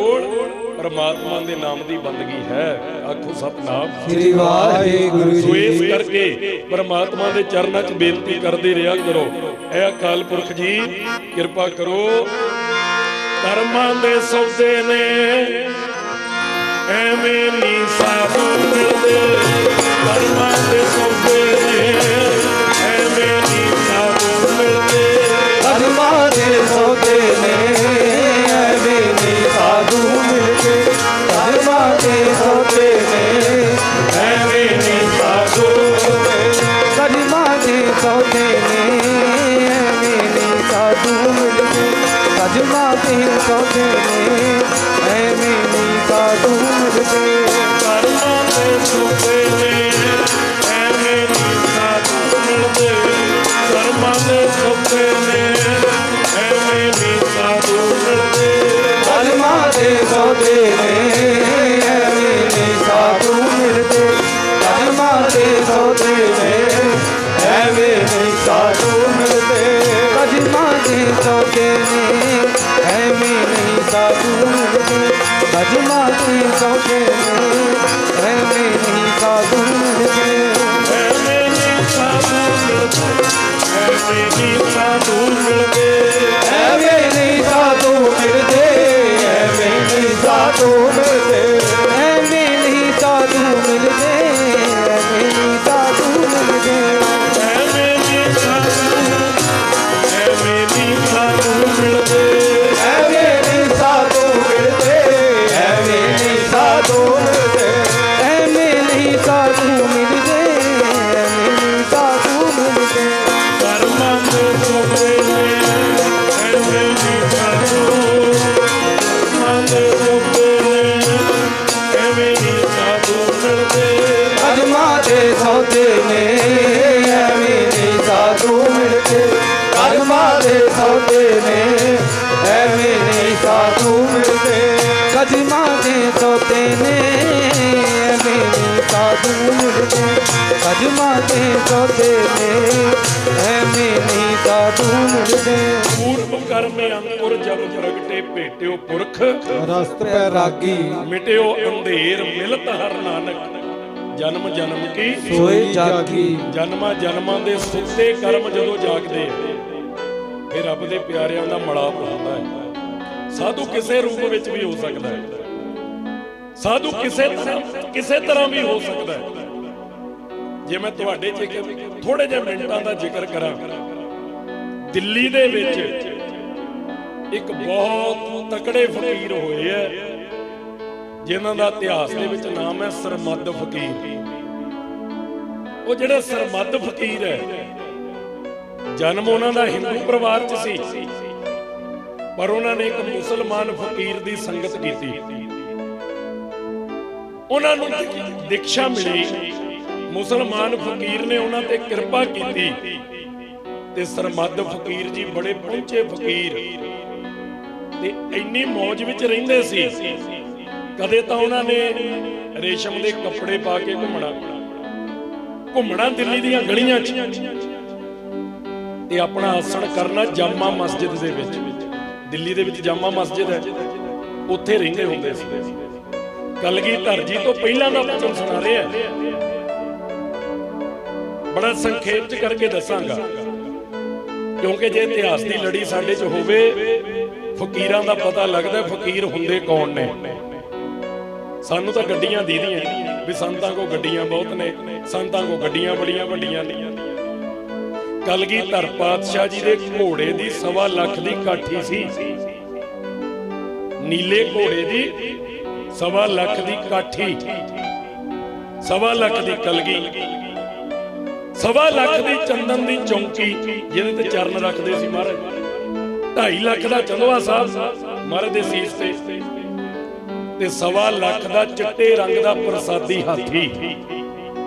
Speaker 1: ਪਰਮਾਤਮਾ ਦੇ ਨਾਮ ਦੀ ਬੰਦਗੀ ਹੈ। ਆਖੋ ਸਤਨਾਮ
Speaker 2: ਸ੍ਰੀ ਵਾਹਿਗੁਰੂ ਜੀ।
Speaker 1: ਸੋ ਇਸ ਕਰਕੇ ਪਰਮਾਤਮਾ ਦੇ ਚਰਨਾਂ 'ਚ ਬੇਨਤੀ ਕਰਦੇ ਰਿਹਾ ਕਰੋ। ਇਹ ਅਕਾਲ ਪੁਰਖ ਜੀ ਕਿਰਪਾ ਕਰੋ। ਕਰਮਾਂ ਦੇ ਸੌਦੇ ਨੇ ਐਵੇਂ ਨਹੀਂ ਸਾਧੂ ਮਿਲਦੇ, ਕਰਮਾਂ ਦੇ ਸੌਦੇ ਨੇ ਐਵੇਂ ਨਹੀਂ ਸਾਧੂ ਮਿਲਦੇ,
Speaker 2: ਕਰਮਾਂ ਦੇ ਸੌਦੇ ਨੇ ਐਵੇਂ ਨਹੀਂ ਸਾਧੂ ਮਿਲਦੇ, ਕਰਮਾਂ ਦੇ ਸੌਦੇ ਨੇ
Speaker 1: ਐਵੇਂ ਨਹੀਂ ਸਾਧੂ,
Speaker 2: ਕਰਮਾਂ ਦੇ ਸੌਦੇ ਨੇ ਐਵੇਂ ਨਹੀਂ ਸਾਧੂ ਮਿਲਦੇ, ਕਰਮਾਂ ਦੇ ਸੌਦੇ ਨੇ ਐਵੇਂ ਨਹੀਂ ਸਾਧੂ ਮਿਲਦੇ। ਸੌਦੇ ਨੇ ਐਵੇਂ ਨਹੀਂ ਸਾਧੂ ਮਿਲਦੇ ਕਦਮਾਂ ਦੇ ਸੌਦੇ ਨੇ ਐਵੇਂ ਨਹੀਂ ਸਾਧੂ ਮਿਲਦੇ ਕਦਮਾਂ ਦੇ ਸੌਦੇ ਨੇ ਐਵੇਂ ਨਹੀਂ ਸਾਧੂ ਮਿਲਦੇ
Speaker 1: ਪੂਰਬ ਕਰਮੇ ਅੰਕੁਰ ਜਬ ਪ੍ਰਗਟੇ ਭੇਟਿਓ ਪੁਰਖ
Speaker 2: ਰਸ ਪੈ ਰਾਗੀ
Speaker 1: ਮਿਟਿਓ ਅੰਧੇਰ ਮਿਲਤ ਹਰ ਨਾਨਕ ਜਨਮ ਜਨਮ ਕੀ
Speaker 2: ਸੋਈ ਜਾਗੀ
Speaker 1: ਜਨਮਾਂ ਜਨਮਾਂ ਦੇ ਸੁੱਤੇ ਕਰਮ ਜਦੋਂ ਜਾਗਦੇ ਇਹ ਰੱਬ ਦੇ ਪਿਆਰਿਆਂ ਦਾ ਮਲਾਪ ਹੁੰਦਾ ਹੈ। ਸਾਧੂ ਕਿਸੇ ਰੂਪ ਵਿੱਚ ਵੀ ਹੋ ਸਕਦਾ ਹੈ, ਸਾਧੂ ਕਿਸੇ ਤਰ੍ਹਾਂ ਵੀ ਹੋ ਸਕਦਾ ਹੈ। ਜੇ ਮੈਂ ਤੁਹਾਡੇ ਚ ਥੋੜੇ ਜਿਹੇ ਮਿੰਟਾਂ ਦਾ ਜ਼ਿਕਰ ਕਰਾਂ, ਦਿੱਲੀ ਦੇ ਵਿੱਚ ਇੱਕ ਬਹੁਤ ਤਕੜੇ ਫਕੀਰ ਹੋਏ ਆ ਜਿਨ੍ਹਾਂ ਦਾ ਇਤਿਹਾਸ ਦੇ ਵਿੱਚ ਨਾਮ ਹੈ ਸਰਮੱਦ ਫਕੀਰ। ਉਹ ਜਿਹੜੇ ਸਰਮੱਦ ਫਕੀਰ ਹੈ, ਜਨਮ ਉਹਨਾਂ ਦਾ ਹਿੰਦੂ ਪਰਿਵਾਰ 'ਚ ਸੀ, ਪਰ ਉਹਨਾਂ ਨੇ ਇੱਕ ਮੁਸਲਮਾਨ ਫਕੀਰ ਦੀ ਸੰਗਤ ਕੀਤੀ। ਉਹਨਾਂ ਨੂੰ ਦੀਕਸ਼ਾ ਮਿਲੀ, ਮੁਸਲਮਾਨ ਫਕੀਰ ਨੇ ਉਹਨਾਂ ਤੇ ਕਿਰਪਾ ਕੀਤੀ ਤੇ ਸਰਮੱਦ ਫਕੀਰ ਜੀ ਬੜੇ ਪਹੁੰਚੇ ਫਕੀਰ ਤੇ ਇੰਨੀ ਮੌਜ ਵਿੱਚ ਰਹਿੰਦੇ ਸੀ। ਕਦੇ ਤਾਂ ਉਹਨਾਂ ਨੇ ਰੇਸ਼ਮ ਦੇ ਕੱਪੜੇ ਪਾ ਕੇ ਘੁੰਮਣਾ ਦਿੱਲੀ ਦੀਆਂ ਗਲੀਆਂ 'ਚ ਤੇ ਆਪਣਾ ਆਸਣ ਕਰਨਾ ਜਾਮਾ ਮਸਜਿਦ ਦੇ ਵਿੱਚ। ਦਿੱਲੀ ਦੇ ਵਿੱਚ ਜਾਮਾ ਮਸਜਿਦ ਹੈ, ਉੱਥੇ ਰਹਿੰਦੇ ਹੁੰਦੇ ਸੀ। ਕਲਗੀਧਰ ਜੀ ਤੋਂ ਪਹਿਲਾਂ ਦਾ ਬਚਨ ਸੁਣਾ ਰਿਹਾ, ਬੜਾ ਸੰਖੇਪ ਚ ਕਰਕੇ ਦੱਸਾਂਗਾ ਕਿਉਂਕਿ ਜੇ ਇਤਿਹਾਸ ਦੀ ਲੜੀ ਸਾਡੇ 'ਚ ਹੋਵੇ, ਫਕੀਰਾਂ ਦਾ ਪਤਾ ਲੱਗਦਾ ਫਕੀਰ ਹੁੰਦੇ ਕੌਣ ਨੇ। ਸਾਨੂੰ ਤਾਂ ਗੱਡੀਆਂ ਦੀਦੀਆਂ ਵੀ ਸੰਤਾਂ ਕੋ ਗੱਡੀਆਂ ਬਹੁਤ ਨੇ, ਸੰਤਾਂ ਕੋ ਗੱਡੀਆਂ ਬੜੀਆਂ ਵੱਡੀਆਂ ਨੇ। ਕਲਗੀਧਰ ਪਾਤਸ਼ਾਹ ਜੀ ਦੇ ਘੋੜੇ ਦੀ 1.25 ਲੱਖ ਦੀ ਕਾਠੀ ਸੀ, ਨੀਲੇ ਘੋੜੇ ਦੀ 1.25 ਲੱਖ ਦੀ ਕਾਠੀ, 1.25 ਲੱਖ ਦੀ ਕਲਗੀ, 1.25 ਲੱਖ ਦੀ ਚੰਦਨ ਦੀ ਚੌਂਕੀ ਜਿਹਦੇ ਤੇ ਚਰਨ ਰੱਖਦੇ ਸੀ ਮਹਾਰਾਜ, 2.5 ਲੱਖ ਦਾ ਚੰਦਵਾ ਸਾਹਿਬ ਮਹਾਰਾਜ ਦੇ ਸੀਸ ਤੇ 1.25 ਲੱਖ ਦਾ ਚਿੱਟੇ ਰੰਗ ਦਾ ਪ੍ਰਸਾਦੀ ਹਾਥੀ,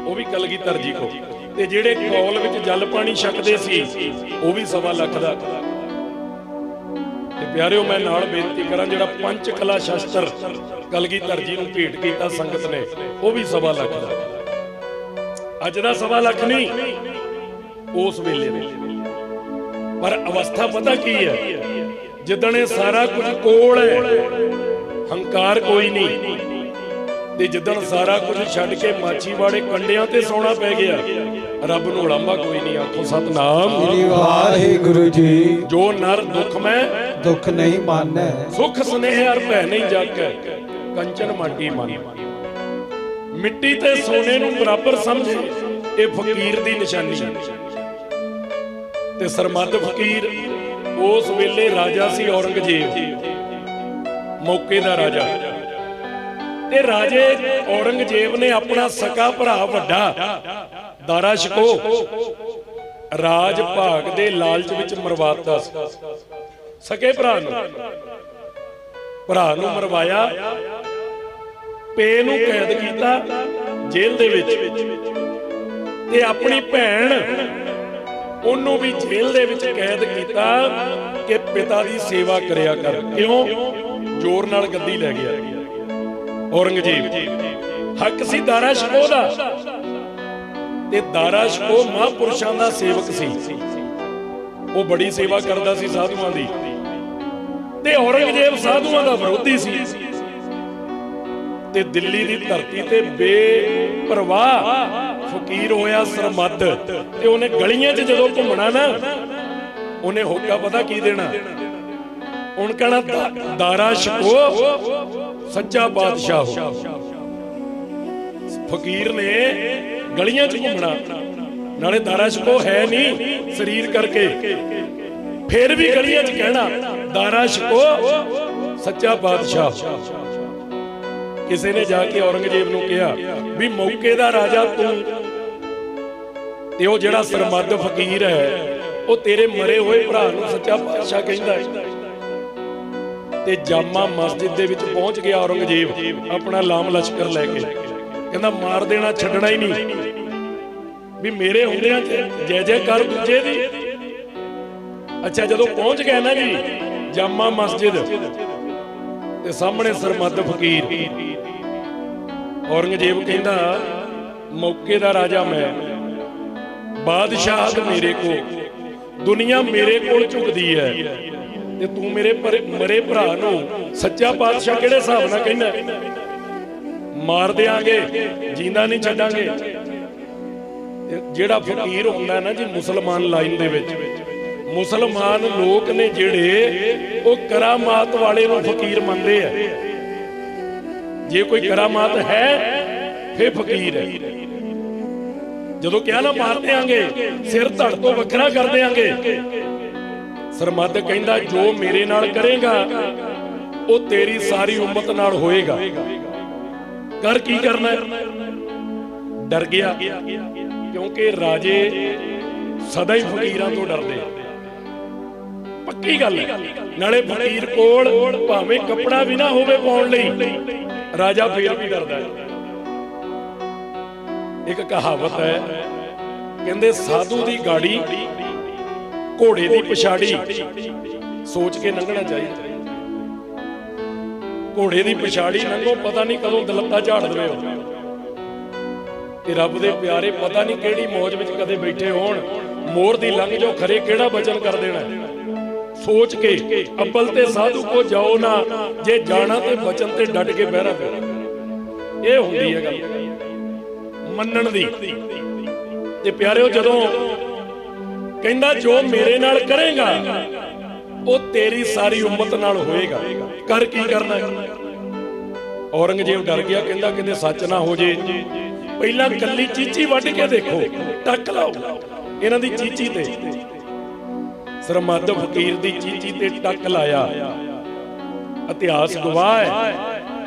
Speaker 1: ਉਹ ਵੀ ਕਲਗੀਧਰ ਜੀ ਕੋ। ਤੇ ਜਿਹੜੇ ਕੌਲ ਵਿੱਚ ਜਲ ਪਾਣੀ ਛਕਦੇ ਸੀ ਉਹ ਵੀ 1.25 ਲੱਖ ਦਾ। ਤੇ ਪਿਆਰਿਓ, ਮੈਂ ਨਾਲ ਬੇਨਤੀ ਕਰਾਂ, ਜਿਹੜਾ ਪੰਚ ਕਲਾ ਸ਼ਸਤਰ ਕਲਗੀਧਰ ਜੀ ਨੂੰ ਭੇਟ ਕੀਤਾ ਸੰਗਤ ਨੇ, ਉਹ ਵੀ 1.25 ਲੱਖ ਦਾ। ਅੱਜ ਦਾ 1.25 ਲੱਖ ਨਹੀਂ, ਉਸ ਵੇਲੇ ਦੇ। ਪਰ ਅਵਸਥਾ ਪਤਾ ਕੀ ਹੈ, ਜਿੱਦਣ ਇਹ ਸਾਰਾ ਕੁਝ ਕੋਲ ਹੈ, ਹੰਕਾਰ ਕੋਈ ਨਹੀਂ, ਤੇ ਜਿੱਦਣ ਸਾਰਾ ਕੁਝ ਛੱਡ ਕੇ ਮਾਛੀਵਾੜੇ ਕੰਡਿਆਂ ਤੇ ਸੌਣਾ ਪੈ ਗਿਆ, ਰੱਬ ਨੂੰ ਉਲਾਂਭਾ ਕੋਈ ਨਹੀਂ। ਆਖੋ ਸਤਨਾਮ
Speaker 2: ਵਾਹਿਗੁਰੂ ਜੀ।
Speaker 1: ਜੋ ਨਰ ਦੁੱਖ ਮੈਂ
Speaker 2: ਦੁੱਖ ਨਹੀਂ ਮਾਨੈ,
Speaker 1: ਸੁਖ ਸਨੇਹ ਅਰ ਭੈ ਨਹੀਂ ਜਾਗੈ, ਕੰਚਨ ਮਾਟੀ ਮਨ। ਮਿੱਟੀ ਤੇ ਸੋਨੇ ਨੂੰ ਬਰਾਬਰ ਸਮਝੇ, ਇਹ ਫਕੀਰ ਦੀ ਨਿਸ਼ਾਨੀ ਹੈ। ਤੇ ਸਰਮੱਦ ਫਕੀਰ ਉਸ ਵੇਲੇ ਰਾਜਾ ਸੀ ਔਰੰਗਜ਼ੇਬ, ਮੌਕੇ ਦਾ ਰਾਜਾ। ਤੇ ਰਾਜੇ ਔਰੰਗਜ਼ੇਬ ਨੇ ਆਪਣਾ ਸਕਾ ਭਰਾ ਵੱਡਾ ਦਾਰਾ ਸ਼ਿਕੋ ਰਾਜ ਭਾਗ ਦੇ ਲਾਲਚ ਵਿੱਚ ਮਰਵਾਤਾ ਸੀ। ਸਕੇ ਭਰਾ ਨੂੰ ਮਰਵਾਇਆ, ਪੇ ਨੂੰ ਕੈਦ ਕੀਤਾ ਜੇਲ੍ਹ ਦੇ ਵਿੱਚ, ਤੇ ਆਪਣੀ ਭੈਣ ਉਹਨੂੰ ਵੀ ਜੇਲ੍ਹ ਦੇ ਵਿੱਚ ਕੈਦ ਕੀਤਾ ਕਿ ਪਿਤਾ ਦੀ ਸੇਵਾ ਕਰਿਆ ਕਰ। ਕਿਉਂ? ਜ਼ੋਰ ਨਾਲ ਗੱਦੀ ਲੈ ਗਿਆ ਔਰੰਗਜ਼ੇਬ। ਹੱਕ ਸੀ ਦਾਰਾ ਸ਼ਿਕੋ ਦਾ, ਤੇ ਦਾਰਾ ਸ਼ਿਕੋ ਮਹਾਂਪੁਰਸ਼ਾਂ ਦਾ ਸੇਵਕ ਸੀ, ਉਹ ਬੜੀ ਸੇਵਾ ਕਰਦਾ ਸੀ ਸਾਧੂਆਂ ਦੀ, ਤੇ ਔਰੰਗਜ਼ੇਬ ਸਾਧੂਆਂ ਦਾ ਵਿਰੋਧੀ ਸੀ। ਤੇ ਦਿੱਲੀ ਦੀ ਧਰਤੀ ਤੇ ਬੇਪਰਵਾਹ ਫਕੀਰ ਹੋਇਆ ਸਰਮੱਦ, ਤੇ ਉਹਨੇ ਗਲੀਆਂ 'ਚ ਜਦੋਂ ਘੁੰਮਣਾ ਨਾ, ਉਹਨੇ ਹੋਕਾ ਪਤਾ ਕੀ ਦੇਣਾ, ਉਹਨੇ ਕਹਿਣਾ ਦਾਰਾ ਸ਼ਿਕੋ ਸੱਚਾ ਬਾਦਸ਼ਾਹ ਹੋ। ਫਕੀਰ ਨੇ ਗਲੀਆਂ 'ਚ ਘੁੰਮਣਾ, ਨਾਲੇ ਦਾਰਾ ਸ਼ਿਕੋ ਹੈ ਨਹੀਂ ਸਰੀਰ ਕਰਕੇ, ਫਿਰ ਵੀ ਗਲੀਆਂ 'ਚ ਕਹਿਣਾ ਦਾਰਾ ਸ਼ਿਕੋ ਸੱਚਾ ਬਾਦਸ਼ਾਹ। ਕਿਸੇ ਨੇ ਜਾ ਕੇ ਔਰੰਗਜ਼ੇਬ ਨੂੰ ਕਿਹਾ ਵੀ ਮੌਕੇ ਦਾ ਰਾਜਾ ਤੂੰ, ਤੇ ਉਹ ਜਿਹੜਾ ਸਰਮੱਦ ਫਕੀਰ ਹੈ ਉਹ ਤੇਰੇ ਮਰੇ ਹੋਏ ਭਰਾ ਨੂੰ ਸੱਚਾ ਬਾਦਸ਼ਾਹ ਕਹਿੰਦਾ ਹੈ। ਤੇ ਜਾਮਾ ਮਸਜਿਦ ਦੇ ਵਿੱਚ ਪਹੁੰਚ ਗਿਆ ਔਰੰਗਜ਼ੇਬ ਆਪਣਾ ਲਾਮ ਲਸ਼ਕਰ ਲੈ ਕੇ, ਕਹਿੰਦਾ ਮਾਰ ਦੇਣਾ ਛੱਡਣਾ ਹੀ ਨਹੀਂ, ਵੀ ਮੇਰੇ ਹੁੰਦਿਆਂ ਜੈ ਜੈਕਾਰ ਦੂਜੇ ਦੀ। अच्छा जदों पहुंच गए ना जी जामा मस्जिद ते सामने सरमद फकीर, औरंगजेब कहंदा मौके दा राजा मैं, बादशाहत मेरे को, दुनिया मेरे कोल झुकदी है ते तू मेरे मरे भरा नूं सच्चा पातशाह किहड़े हिसाब नाल कहना? मार देंगे, जींदा नहीं छड्डांगे। जिहड़ा फकीर हुंदा ना जी मुसलमान लाइन दे विच, मुसलमान लोग ने जिहड़े वो करामात वाले नूं फकीर मनदे है। जे कोई करामात है फिर फकीर है। जदों क्या ना मार देंगे, सिर धड़ तो वखरा कर देंगे। सरमद कहंदा जो मेरे नाल करेगा वो तेरी सारी उम्मत नाल होएगा। कर की करना? डर गया, क्योंकि राजे सदा ही फकीरां तो डरदे, पक्की गल है। नाले फकीर कोल भावें कपड़ा भी ना होवे पाउण लई, राजा फिर भी डरदा है। एक कहावत है, कहंदे साधु दी गाड़ी घोड़े दी पछाड़ी सोच के लंघना चाहिए। घोड़े दी पछाड़ी लंघो, पता नहीं कदों दलत्ता झाड़ दवे हो। रब दे प्यारे पता नहीं केड़ी मौज विच कदे बैठे होण, मोर दी लंघ जो खरे केड़ा वचन कर देना। सोच के अब्बल ते साधु को जाओ ना, जे जाना ते वचन ते डट के बहरा पे। ये हुंदी है गल मनण दी। ते प्यारिओ जदों कहंदा जो मेरे नाल करेगा वो तेरी सारी उम्मत नाल होएगा। कर की करना? औरंगजेब डर गया, कहंदा किते सच ना हो जे। पहला कल्ली चीची वड्ड के देखो, टक लाओ इन्हां दी चीची ते। सरमद फकीर दी चीची ते टक लाया। इतिहास गवाह है,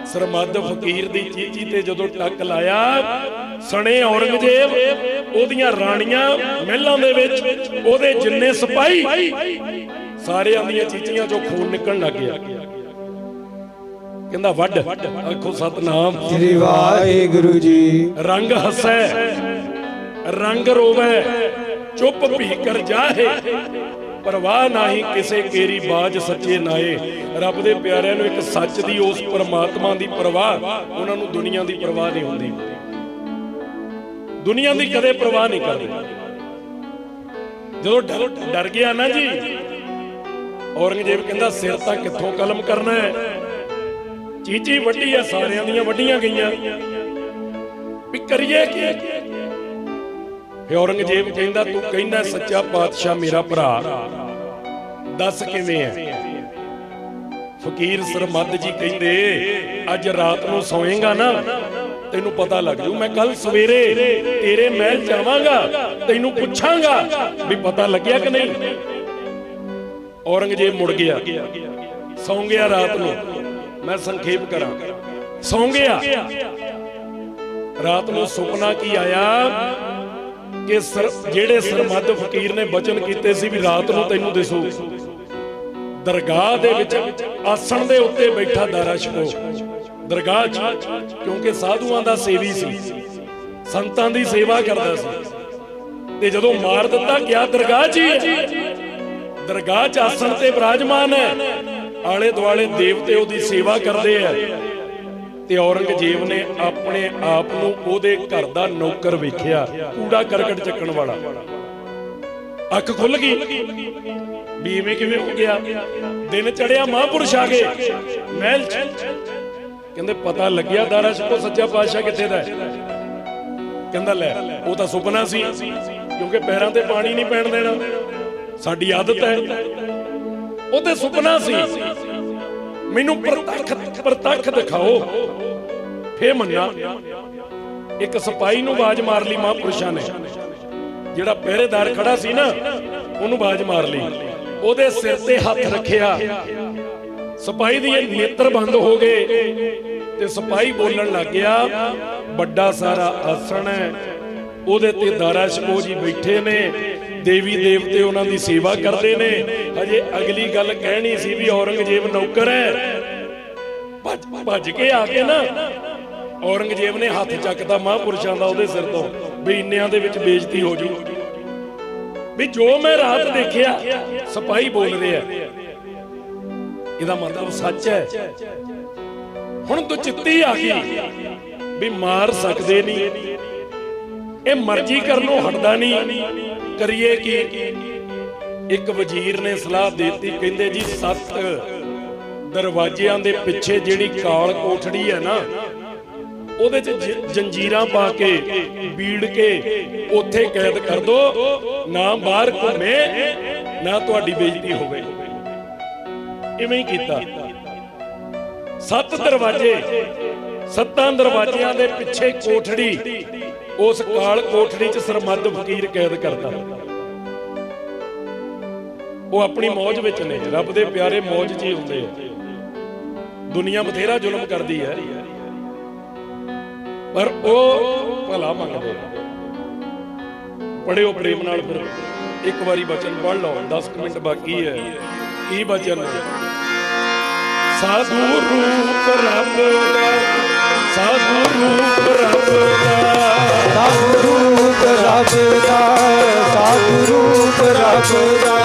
Speaker 1: सरमद फकीर दी चीची ते जदों टक लाया, सने औरंगजेब ओदियां राणियां महलां दे विच ओदे जिन्ने सिपाही सारे आंदियां चीचियां चों खून निकलण लग गया। कहंदा वड्ड, आखो सतनाम
Speaker 2: श्री वाहिगुरु जी।
Speaker 1: रंग हसै रंग रोवै, चुप भीकर जाहे, परवाह नाही किसे केरी बाज सच्चे नाए। रब दे प्यारिਆਂ ਨੂੰ एक सच दी उस परमात्मा दी परवाह, उन्हां ਨੂੰ दुनिया दी परवाह नहीं हुंदी। दुनिया दी कदे परवाह नहीं करदे। जदों डर गया ना जी, औरंगजेब कहंदा सिर तां कित्थों कलम करना है। चीची वड्डी है, सारियां दियां वड्डियां गईयां, भी करिए की? फिर औरंगजेब कहंदा तू कहना सच्चा पातशाह मेरा भरा, दस किवें है? फकीर सरमद जी कहंदे अज रात नूं सोएगा ना तेनू पता लग जू। मैं कल सवेरे तेरे महल जावांगा, तेनू पुछांगा भी पता लग्या कि नहीं। औरंगजेब मुड़ गया, सौ गया रात नूं। मैं संखेप करा, सौ गया। रात नूं सुपना की आया कि जेड़े सरमद फकीर ने वचन कीते सी भी रात नूं तैनू दिसू, दरगाह दे विच आसन दे उत्ते बैठा दारा शिको। दरगाह क्योंकि साधुआं दा सेवी सी, संतां दी सेवा करदा सी। ते जदों मार दिता क्या दरगाह च ही, दरगाह च आसन ते विराजमान है, आले दुआले देवते ओदी सेवा करदे है। ते औरंगजेब ने अपने आप नूं ओदे घर दा नौकर वेखिया, कूड़ा करकट चक्कण वाला। अख खुल गई भी इवें किवें हो गया। दिन चढ़िया, महापुरुष आ गए महल च। कहंदे पता लग्या दारा शिको सच्चा पातशाह कित्थे दा है? कहंदा लै वो तां सुपना सी, क्योंकि पैरां ते पानी नहीं पैण देना, साडी आदत है। वो ते सुपना सी, मैनू प्रतख दिखाओ फिर मन्ना। एक सिपाही नूं आवाज मार ली महापुरुषां ने, जिहड़ा पहरेदार खड़ा सी ना ओनूं आवाज मार ली। ओदे सिर ते हथ रखिया, सिपाही दी नेत्र बंद हो गए ते सिपाही बोलण लग गया, बड़ा सारा आसन है, ओदे ते दारा शिको जी बैठे ने, देवी देवते उन्हां दी सेवा करते ने। हजे अगली गल कहनी सी भी औरंगजेब नौकर है। भज के आके ना औरंगजेब ने हथ चकता महापुरुषां दा ओदे सिर तो भी इन्नियां दे विच बेइज्जती हो जू। ਵੀ ਜੋ ਮੈਂ ਰਾਤ ਦੇਖਿਆ ਸਿਪਾਹੀ ਬੋਲ ਰਿਹਾ, ਇਹਦਾ ਮਤਲਬ ਸੱਚ ਹੈ। ਹੁਣ ਤੂੰ ਚਿੱਤੀ ਆ ਗਈ ਵੀ ਮਾਰ ਸਕਦੇ ਨਹੀਂ, ਇਹ ਮਰਜ਼ੀ ਕਰਨੋਂ ਹਟਦਾ ਨਹੀਂ, ਕਰੀਏ ਕੀ? ਇੱਕ ਵਜ਼ੀਰ ਨੇ ਸਲਾਹ ਦਿੱਤੀ, ਕਹਿੰਦੇ ਜੀ 7 ਦਰਵਾਜ਼ਿਆਂ ਦੇ ਪਿੱਛੇ ਜਿਹੜੀ ਕਾਲ ਕੋਠੜੀ ਹੈ ਨਾ, ਉਹਦੇ ਚ ਜੰਜੀਰਾਂ ਪਾ ਕੇ ਬੀੜ ਕੇ ਉੱਥੇ ਕੈਦ ਕਰ ਦੋ, ਨਾ ਬਾਹਰ ਘੁੰਮੇ ਨਾ ਤੁਹਾਡੀ ਬੇਇੱਜ਼ਤੀ ਹੋਵੇ। ਇਵੇਂ ਹੀ ਕੀਤਾ। 7 ਦਰਵਾਜ਼ੇ, 7 ਦਰਵਾਜ਼ਿਆਂ ਦੇ ਪਿੱਛੇ ਕੋਠੜੀ, ਉਸ ਕਾਲ ਕੋਠੜੀ ਚ ਸਰਮੱਦ ਫਕੀਰ ਕੈਦ ਕਰਦਾ। ਉਹ ਆਪਣੀ ਮੌਜ ਵਿੱਚ ਨੇ, ਰੱਬ ਦੇ ਪਿਆਰੇ ਮੌਜ 'ਚ ਹੀ ਹੁੰਦੇ ਆ। ਦੁਨੀਆ ਬਥੇਰਾ ਜ਼ੁਲਮ ਕਰਦੀ ਹੈ, ਪਰ ਉਹ ਭਲਾ ਮੰਗਦੇ। ਪੜਿਓ ਪ੍ਰੇਮ ਨਾਲ, ਫਿਰ ਇੱਕ ਵਾਰੀ ਬਚਨ ਪੜ੍ਹ ਲਓ, 10 ਮਿੰਟ ਬਾਕੀ ਹੈ। ਕੀ ਬਚਨ? ਸਾਧੂ ਰੂਪ ਰੱਬ ਦਾ, ਸਾਧੂ ਰੂਪ ਰੱਬ ਦਾ,
Speaker 2: ਸਾਧੂ ਰੂਪ ਰੱਬ ਦਾ, ਸਾਧੂ ਰੂਪ ਰੱਬ ਦਾ,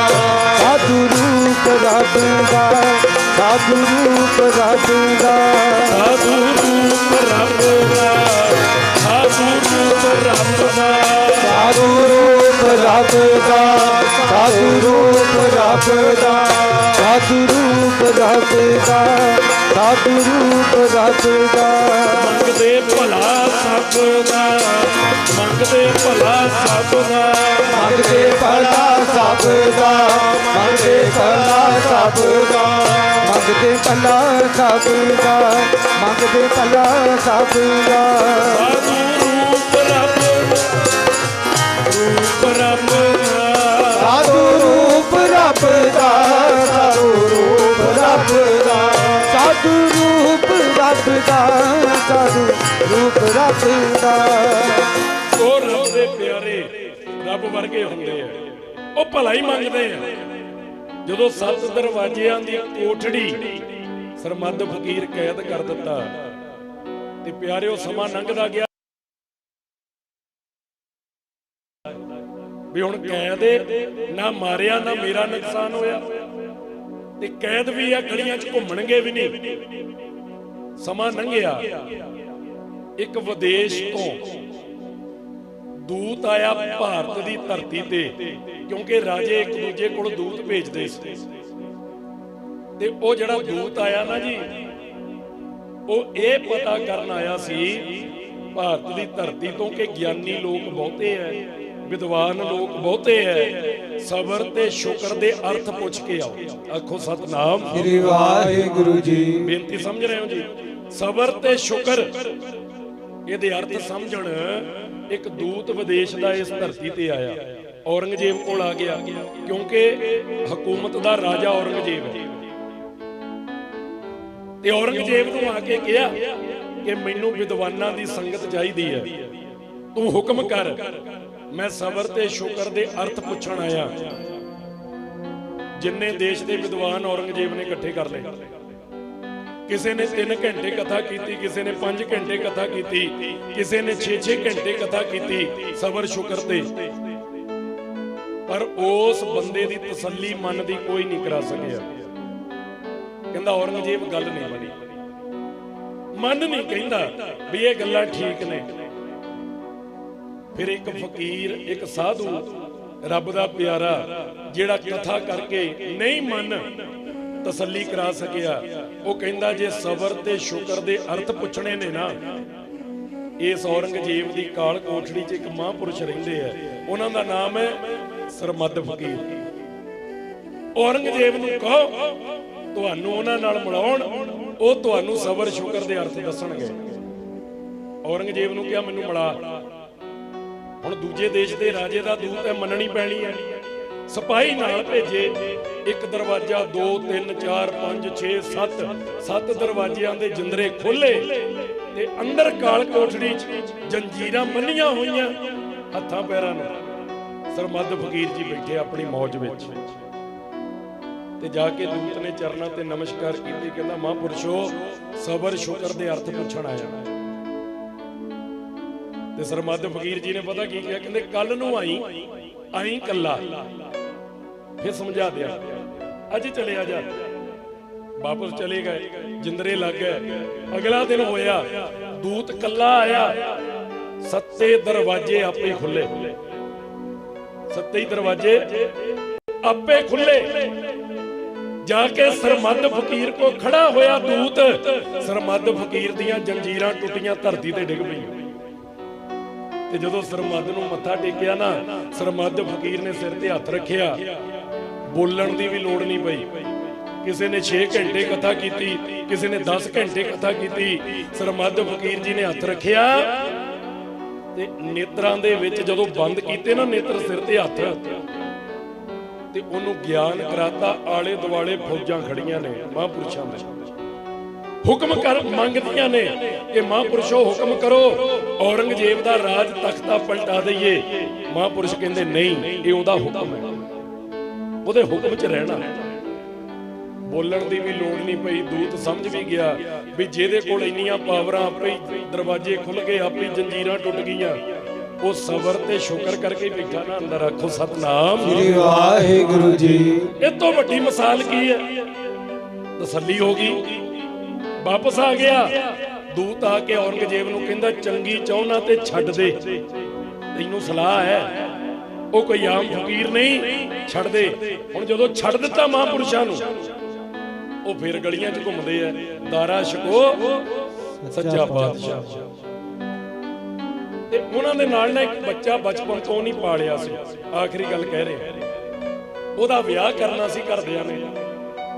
Speaker 2: ਸਾਧੂ ਰੂਪ ਰੱਬ ਦਾ, ਸਾਧੂ ਰੂਪ ਰੱਬ ਦਾ,
Speaker 1: ਸਾਧੂ ਰੂਪ ਰੱਬ ਦਾ, ਸਾਧੂ ਰੂਪ ਰੱਬ ਦਾ,
Speaker 2: ਸਾਧੂ ਰੂਪ ਰੱਬ ਦਾ, ਸਾਧੂ ਰੂਪ ਰੱਬ ਦਾ, ਸਾਧੂ ਰੂਪ ਰੱਬ ਦਾ, ਸਾਧੂ ਰੂਪ ਰੱਬ ਦਾ।
Speaker 1: ਮੰਗਦੇ ਭਲਾ ਸਭ ਦਾ, ਮੰਗਦੇ ਭਲਾ ਸਭ ਦਾ,
Speaker 2: ਮੰਗਦੇ ਭਲਾ ਸਭ ਦਾ, ਮੰਗਦੇ ਭਲਾ ਸਭ ਦਾ, ਮੰਗਦੇ ਭਲਾ ਸਭ ਦਾ, ਮੰਗਦੇ ਭਲਾ ਸਭ ਦਾ।
Speaker 1: ਸਾਧੂ ਰੂਪ ਰੱਬ, ਰੂਪ ਰੱਬ ਦਾ,
Speaker 2: ਸਾਧੂ ਰੂਪ ਰੱਬ ਦਾ, ਸਾਧੂ ਰੂਪ ਰੱਬ ਦਾ, ਸਾਧੂ ਰੂਪ ਰੱਬ ਦਾ, ਸਾਧੂ ਰੂਪ ਰੱਬ ਦਾ।
Speaker 1: ਉਹ ਰੱਬ ਦੇ ਪਿਆਰੇ ਰੱਬ ਵਰਗੇ ਹੁੰਦੇ ਆ, ਉਹ ਭਲਾ ਹੀ ਮੰਗਦੇ ਆ। ਜਦੋਂ 7 ਦਰਵਾਜ਼ਿਆਂ ਦੀ ਕੋਠੜੀ ਸਰਮੱਦ ਫਕੀਰ ਕੈਦ ਕਰ ਦਿੱਤਾ ਤੇ ਪਿਆਰਿਓ ਸਮਾਂ ਲੰਘਦਾ ਗਿਆ, ਵੀ ਹੁਣ ਕੈਦ ਨਾ ਮਾਰਿਆ ਨਾ ਮੇਰਾ ਨੁਕਸਾਨ ਹੋਇਆ, ਤੇ ਕੈਦ ਵੀ ਆ, ਗਲੀਆਂ 'ਚ ਘੁੰਮਣਗੇ ਵੀ ਨਹੀਂ। ਸਮਾਂ ਲੰਘਿਆ, ਇੱਕ ਵਿਦੇਸ਼ ਤੋਂ ਦੂਤ ਆਇਆ ਭਾਰਤ ਦੀ ਧਰਤੀ ਤੇ, ਕਿਉਂਕਿ ਰਾਜੇ ਇੱਕ ਦੂਜੇ ਕੋਲ ਦੂਤ ਭੇਜਦੇ ਸੀ। ਤੇ ਉਹ ਜਿਹੜਾ ਦੂਤ ਆਇਆ ਨਾ ਜੀ, ਉਹ ਇਹ ਪਤਾ ਕਰਨ ਆਇਆ ਸੀ ਭਾਰਤ ਦੀ ਧਰਤੀ ਤੋਂ ਕਿ ਗਿਆਨੀ ਲੋਕ ਬਹੁਤੇ ਐ, ਵਿਦਵਾਨ ਲੋਕ ਬਹੁਤੇ ਐ, ਸਬਰ ਤੇ ਸ਼ੁਕਰ ਦੇ ਅਰਥ ਪੁੱਛ ਕੇ ਆਓ। ਆਖੋ ਸਤਨਾਮ
Speaker 2: ਸ੍ਰੀ ਵਾਹਿਗੁਰੂ ਜੀ।
Speaker 1: ਬੇਨਤੀ ਸਮਝ ਰਹੇ ਹੋ ਜੀ? ਸਬਰ ਤੇ ਸ਼ੁਕਰ, ਇਹਦੇ ਅਰਥ ਸਮਝਣ ਇੱਕ ਦੂਤ ਵਿਦੇਸ਼ ਦਾ ਇਸ ਧਰਤੀ ਤੇ ਆਇਆ, ਔਰੰਗਜ਼ੇਬ ਕੋਲ ਆ ਗਿਆ, ਕਿਉਂਕਿ ਹਕੂਮਤ ਦਾ ਰਾਜਾ ਔਰੰਗਜ਼ੇਬ ਹੈ। ਤੇ ਔਰੰਗਜ਼ੇਬ ਨੂੰ ਆ ਕੇ ਕਿਹਾ ਕਿ ਮੈਨੂੰ ਵਿਦਵਾਨਾਂ ਦੀ ਸੰਗਤ ਚਾਹੀਦੀ ਹੈ, ਤੂੰ ਹੁਕਮ ਕਰ, ਮੈਂ ਸਬਰ ਤੇ ਸ਼ੁਕਰ ਦੇ ਅਰਥ ਪੁੱਛਣ ਆਇਆ। ਜਿੰਨੇ ਦੇਸ਼ ਦੇ ਵਿਦਵਾਨ ਔਰੰਗਜ਼ੇਬ ਨੇ ਇਕੱਠੇ ਕਰ ਲਏ। ਕਿਸੇ ਨੇ 3 ਘੰਟੇ ਕਥਾ ਕੀਤੀ, ਕਿਸੇ ਨੇ 5 ਘੰਟੇ ਕਥਾ ਕੀਤੀ, ਕਿਸੇ ਨੇ 6-6 ਘੰਟੇ ਕਥਾ ਕੀਤੀ ਸਬਰ ਸ਼ੁਕਰ ਤੇ। ਪਰ ਉਸ ਬੰਦੇ ਦੀ ਤਸੱਲੀ ਮਨ ਦੀ ਕੋਈ ਨਹੀਂ ਕਰਾ ਸਕਿਆ। ਕਹਿੰਦਾ ਔਰੰਗਜ਼ੇਬ ਗੱਲ ਨਹੀਂ ਬਣੀ, ਮਨ ਨਹੀਂ ਕਹਿੰਦਾ ਵੀ ਇਹ ਗੱਲਾਂ ਠੀਕ ਨੇ। ਫਿਰ ਇੱਕ ਫਕੀਰ, ਇੱਕ ਸਾਧੂ, ਰੱਬ ਦਾ ਪਿਆਰਾ, ਜਿਹੜਾ ਕਥਾ ਕਰਕੇ ਨਹੀਂ ਮਨ ਤਸੱਲੀ ਕਰਾ ਸਕਿਆ, ਉਹ ਕਹਿੰਦਾ ਜੇ ਸਬਰ ਤੇ ਸ਼ੁਕਰ ਦੇ ਅਰਥ ਪੁੱਛਣੇ ਨੇ ਨਾ, ਇਸ ਔਰੰਗਜ਼ੇਬ ਦੀ ਕਾਲ ਕੋਠੜੀ 'ਚ ਇੱਕ ਮਹਾਂਪੁਰਸ਼ ਰਹਿੰਦੇ ਆ, ਉਹਨਾਂ ਦਾ ਨਾਮ ਹੈ ਸਰਮੱਦ ਫਕੀਰ। ਔਰੰਗਜ਼ੇਬ ਨੂੰ ਕਹੋ ਤੁਹਾਨੂੰ ਉਹਨਾਂ ਨਾਲ ਮਿਲਾਉਣ, ਉਹ ਤੁਹਾਨੂੰ ਸਬਰ ਸ਼ੁਕਰ ਦੇ ਅਰਥ ਦੱਸਣਗੇ। ਔਰੰਗਜ਼ੇਬ ਨੂੰ ਕਿਹਾ ਮੈਨੂੰ ਮਿਲਾ। ਹੁਣ ਦੂਜੇ ਦੇਸ਼ ਦੇ ਰਾਜੇ ਦਾ ਦੂਤ ਹੈ, ਮੰਨਣੀ ਪੈਣੀ ਹੈ। ਸਿਪਾਹੀ ਨਾਲ ਭੇਜੇ, ਇੱਕ ਦਰਵਾਜ਼ਾ, 2 3 4 5 6 7 ਦਰਵਾਜ਼ਿਆਂ ਦੇ ਜਿੰਦਰੇ ਖੋਲੇ ਤੇ ਅੰਦਰ ਕਾਲ ਕੋਠੜੀ 'ਚ ਜੰਜੀਰਾਂ ਬੰਨੀਆਂ ਹੋਈਆਂ, ਹੱਥਾਂ ਪੈਰਾਂ ਨੂੰ ਸਰਮੱਦ ਫਕੀਰ ਜੀ ਬੈਠੇ ਆਪਣੀ ਮੌਜ ਵਿੱਚ। ਤੇ ਜਾ ਕੇ ਦੂਤ ਨੇ ਚਰਨਾਂ ਤੇ ਨਮਸਕਾਰ ਕੀਤੀ, ਕਹਿੰਦਾ ਮਹਾਂਪੁਰਸ਼ੋ ਸਬਰ ਸ਼ੁਕਰ ਦੇ ਅਰਥ ਪੁੱਛਣ ਆਇਆ। ਤੇ ਸਰਮੱਦ ਫਕੀਰ ਜੀ ਨੇ ਪਤਾ ਕੀ ਕਿਹਾ, ਕਹਿੰਦੇ ਕੱਲ ਨੂੰ ਆਈ आई कला, फिर समझा दिया अज चले आ जा। वापस चले गए, जिंदरे लग गए। अगला दिन होया, दूत कला आया, सत्ते दरवाजे आपे खुले, सत्ते ही दरवाजे आपे खुले। जाके सरमद फकीर को खड़ा होया दूत, सरमद फकीर दियां जंजीरां टुटियां धरती ते डिग पईयां। ते जदों सरमद नूं मत्था टेकिया ना, सरमद फकीर ने सिर ते हथ रखिया, बोलण दी भी लोड़ नहीं पई। किसी ने 6 घंटे कथा की, किसी ने 10 घंटे कथा की। सरमद फकीर जी ने हथ रखिया ते नेत्रां दे विच जदों बंद कीते ना नेत्र, सिर ते हथ, ते ओनू ज्ञान कराता। आले दुआले फौजां खड़ियां ने महापुरुषां दे, हुक्म कर मंगदियां ने कि महापुरुषो हुक्म करो, औरंगजेब दा राज तख्ता पलटा दईए। महापुरुष कहंदे नहीं, ये ओहदा हुक्म है, ओहदे हुक्म च रहना। बोलण दी भी लोड़ नहीं पई। दूत समझ भी गया भी जेदे कोल इन्नियां पावरां, आपे दरवाजे खुल गए, आपे जंजीरां टुट गईयां। वो सबर ते शुक्र करके बैठा ना अंदर। आखो सतनाम श्री वाहिगुरु जी। इस तो वड्डी मिसाल की है? तसल्ली हो गई, वापस आ गया। दूत आके औरंगजेब नूं कहंदा चंगी चाहना ते छड्ड दे, तैनूं सलाह है, वो कोई आम फकीर नहीं, छड्ड दे। हुण जदों छड्ड दित्ता महापुरुषां नूं, वो फिर गलियां च घुमदे आ, दारा छको सच्चा पातशाह। ते उन्हां दे नाल ना एक बच्चा बचपन तो नहीं पालिया सी, आखिरी गल कह रहे, ओहदा विआह करना सी घरदियां ने।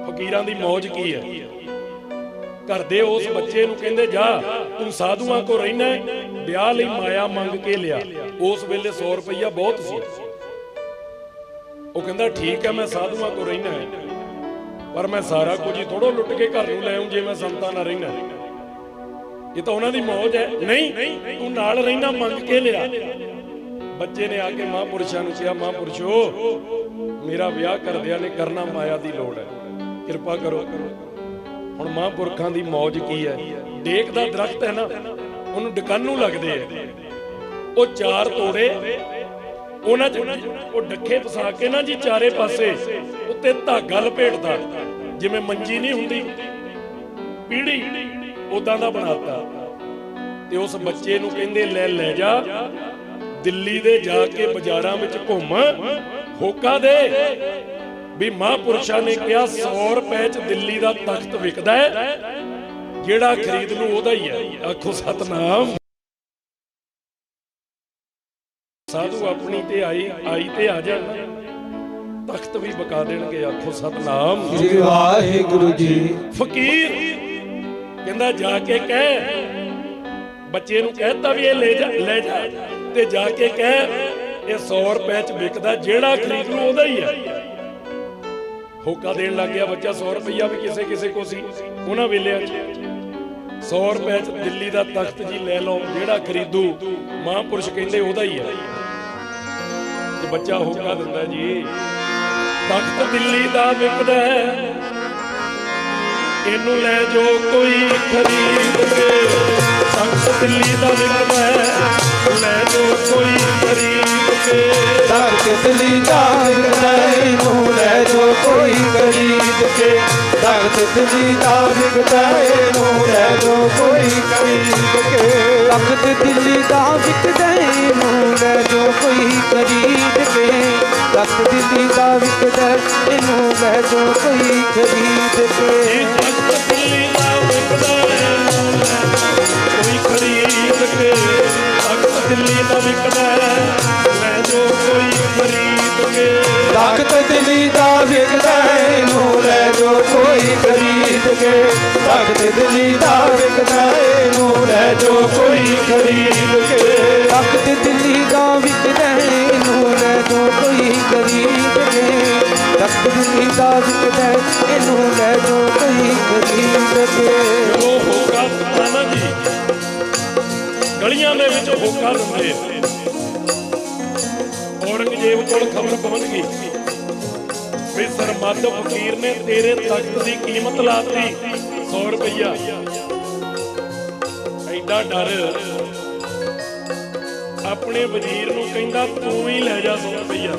Speaker 1: फकीरां दी मौज की है, घर दे उस बच्चे नूं कहंदे जा तू साधुआं को रहना, विआह लई माया मंग के लिया। उस वेले 100 रुपया बहुत सी। वो कहंदा ठीक है मैं साधुआं को रहना है, पर मैं सारा कुछ ही थोड़ो लुट के घर नूं ले आऊं जे मैं संतां नाल रहना। ये तो उन्हां दी मौज है। नहीं, तू नाल रहना मंग के लिया। बच्चे ने आके महापुरुषां नूं कहा महापुरुषो मेरा विआह करदियां ने करना, माया दी लोड़ है, किरपा करो। हुण महापुरखां दी मौज की है? डेक दा दरख्त है ना, उहनूं डकानू लगदे है, वो 4 तोड़े उन्हां च वो डखे फसा के ना जी चारे पासे उत्ते धागा लपेटदा, जिवें मंजी नहीं हुंदी पीढ़ी, उदां दा बनाता। ते उस बच्चे नूं कहंदे ले जा दिल्ली दे जाके बाजारां विच घुम, होका दे भी महापुरुषां ने कहा 100 रुपए च दिल्ली दा तख्त विकदा है, जेड़ा खरीद लू ओहदा ही है। आखो सतनाम। साधु अपनी ते आई ते आ जा, तख्त भी बका देणगे। आखो सतनाम श्री वाहिगुरु जी। फकीर कहंदा जाके कह, बच्चे नूं कहता भी ये ले जा ते जाके कह ये 100 रुपए च विकदा, जेड़ा खरीद लू ओहदा ही है। होका देन लग गया बच्चा। 100 रुपया भी किसे किसे को सी उन्हां वेलियां च। 100 रुपए च दिल्ली दा तख्त जी ले लो, जेड़ा खरीदू महापुरुष कहंदे ओहदा ही है। ते बच्चा होका दिंदा जी तख्त दिल्ली दा विकदा है, इनू ले जो कोई खरीद के। तख्त दिल्ली दा विकदा है, ले जो कोई खरीद के।
Speaker 2: तख्त दिल्ली दा विकदा है, इनू ले जो कोई खरीद के। तख्त दिल्ली दा विकदा है, इनू ले जो कोई खरीद के। तख्त दिल्ली दा विकदा है, इनू ले जो कोई खरीद के। तख्त दिल्ली दा विकदा है, इनू ले जो कोई खरीद के।
Speaker 1: तख्त दिल्ली दा विकदा है, कोई खरीद के। तख्त दिल्ली दा विकदा है, ले जो कोई खरीद के।
Speaker 2: तख्त दिल्ली दा विकदा है, इनू ले जो कोई खरीद के। तख्त दिल्ली दा विकदा है, इनू ले जो कोई खरीद के। तख्त दिल्ली दा विकदा है, इनू ले जो कोई खरीद के। तख्त दिल्ली दा विकदा है, इनू ले जो कोई खरीद के।
Speaker 1: वो होका ना जी गलियां दे विच होका दिंदे। औरंगजेब कोल खबर पहुंच गई भी सरमद फकीर ने तेरे तख्त की कीमत लाती 100 रुपया। एडा डर अपने वजीर नूं कहंदा तू ही लै जा 100 रुपया।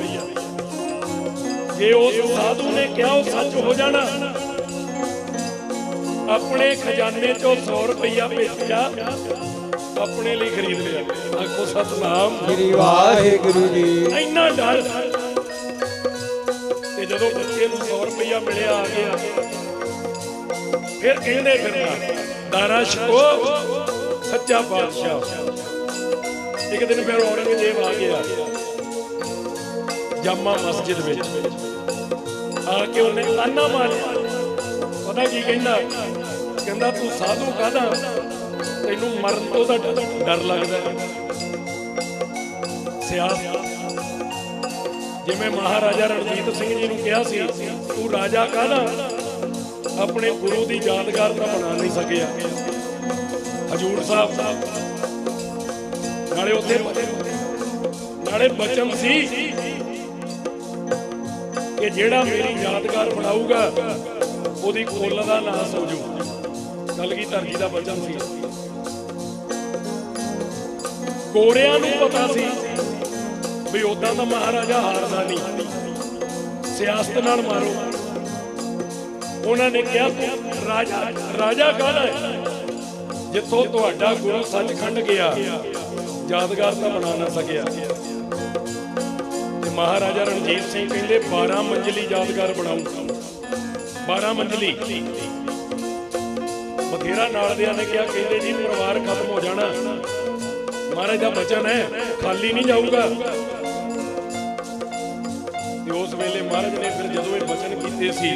Speaker 1: जे उस साधु ने कहा वो सच हो जाना, अपने खजाने चो 100 रुपया भेजा, अपने लिए खरीद लिया। आखो सतनाम
Speaker 2: श्री वाहिगुरु जी।
Speaker 1: इन्ना डर ते जदों बच्चे नूं 100 रुपया मिलिया आ गया, फिर कहंदे फिरना दारा शको सच्चा बादशाह। एक दिन फिर औरंगजेब आ गया जामा मस्जिद में आके उन्हें ताना मारिया। पता की कहना, कहना तू साधु कहना तेनू मरन तो डर लगता है। सियासत जिवें महाराजा रणजीत सिंह जी नूं कहा सी तू राजा कहना अपने गुरु की यादगार तो बना नहीं सकिया। हजूर साहब नाले उत्थे नाले बचन सी कि जेड़ा मेरी यादगार बनाऊगा ओदी कुल दा नास हो जाऊ। कलगीधर जी दा बचन सी। गोरियां नूं पता सी भी उदां दा महाराजा हारदा नहीं, सियासत नाल मारो। उन्होंने कहा राजा राजा कहना है जिथों तुहाडा गुरु सचखंड गया यादगार तो बना ना सकिया। महाराजा रणजीत सिंह कहते 12 मंजिली यादगार बनाऊं। 12 मंजिली बथेरा नाल दियां ने कहा, कहते जी परिवार खत्म हो जाना, महाराज का वचन है खाली नहीं जाऊगा। उस वेले महाराज ने फिर जदों ये वचन कीते सी,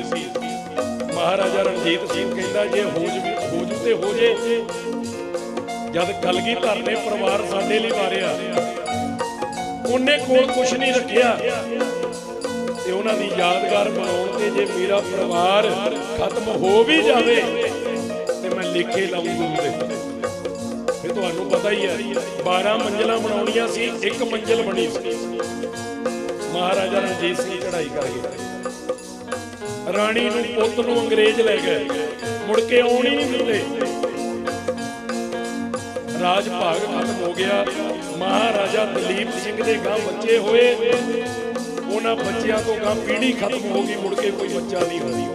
Speaker 1: महाराजा रणजीत सिंह कहता जे हो जू ते हो जे। जद कलगीधर ने परिवार साडे लई मारिया, उन्हें कोल कुछ नहीं रखिया ते उन्हां दी यादगार बनाउण ते जे मेरा परिवार खत्म हो भी जावे ते मैं लिखे लाऊं गुरु दे। फिर तुहानूं पता ही है 12 मंजिलां बनाउणियां सी, एक मंजिल बनी सी। महाराजा रणजीत सिंह चढ़ाई कर गए, राणी नूं पुੱਤ नूं अंग्रेज ले गए, मुड़ के आउण ही नहीं दिंदे। राज भाग खत्म हो गया। महाराजा दलीप सिंह के गांव बच्चे होए, उन्हां बच्चियां तो गांव पीढ़ी खत्म हो गई, मुड़ के कोई बच्चा नहीं होई,